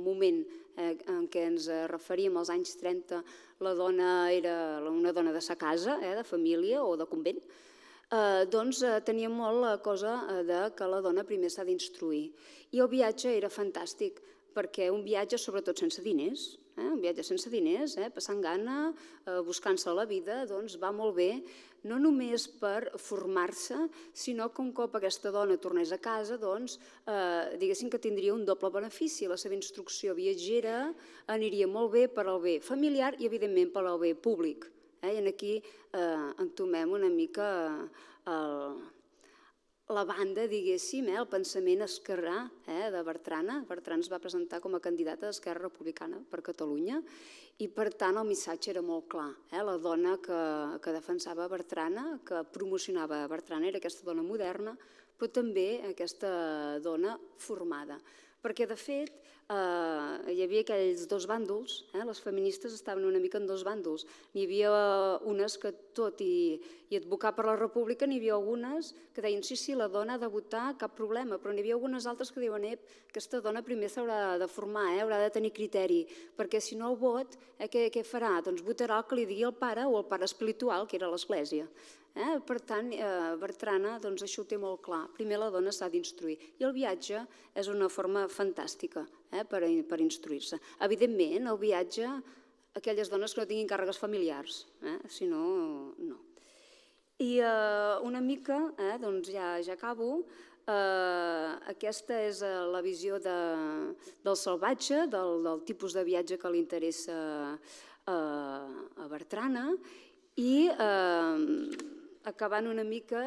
moment en què ens referíem als anys 30, la dona era una dona de sa casa, de família o de convent, doncs tenia molt la cosa que la dona primer s'ha d'instruir. I el viatge era fantàstic, perquè un viatge sobretot sense diners, passant gana, buscant-se la vida, doncs va molt bé, no només per formar-se, sinó que un cop aquesta dona tornés a casa, doncs diguéssim que tindria un doble benefici. La seva instrucció viatgera aniria molt bé per al bé familiar i, evidentment, per al bé públic. I aquí entomem una mica la banda, diguéssim, el pensament esquerrà de Bertrana. Bertrana es va presentar com a candidata d'Esquerra Republicana per Catalunya i, per tant, el missatge era molt clar. La dona que defensava Bertrana, que promocionava Bertrana, era aquesta dona moderna, però també aquesta dona formada. Perquè, de fet, hi havia aquells dos bàndols, les feministes estaven una mica en dos bàndols. N'hi havia unes que, tot i advocar per la república, n'hi havia algunes que deien sí, la dona ha de votar, cap problema, però n'hi havia algunes altres que diuen aquesta dona primer s'haurà de formar, haurà de tenir criteri, perquè si no el vot, què farà? Doncs votarà el que li digui el pare o el pare espiritual, que era l'Església. Per tant, Bertrana això ho té molt clar. Primer la dona s'ha d'instruir i el viatge és una forma fantàstica per instruir-se. Evidentment, el viatge, aquelles dones que no tinguin càrregues familiars, si no, no. I una mica, doncs ja acabo, aquesta és la visió del salvatge, del tipus de viatge que li interessa a Bertrana i acabant una mica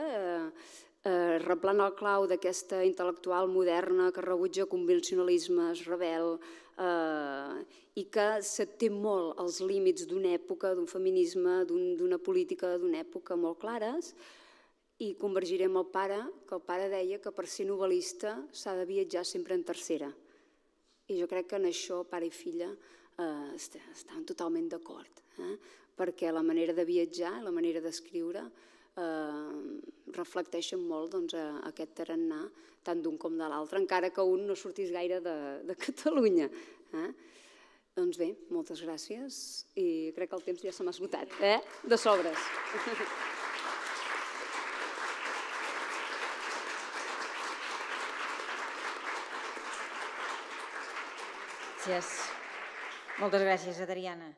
replant el clau d'aquesta intel·lectual moderna que rebutja convencionalismes, rebel i que s'até molt als límits d'una època, d'un feminisme, d'una política d'una època molt clares, i convergiré amb el pare, que el pare deia que per ser novel·lista s'ha de viatjar sempre en tercera. I jo crec que en això pare i filla estan totalment d'acord, perquè la manera de viatjar, la manera d'escriure, reflecteixen molt aquest tarannà tant d'un com de l'altre, encara que un no sortís gaire de Catalunya. Doncs bé, moltes gràcies i crec que el temps ja se m'ha esgotat, de sobres. Gràcies. Moltes gràcies, Adriana.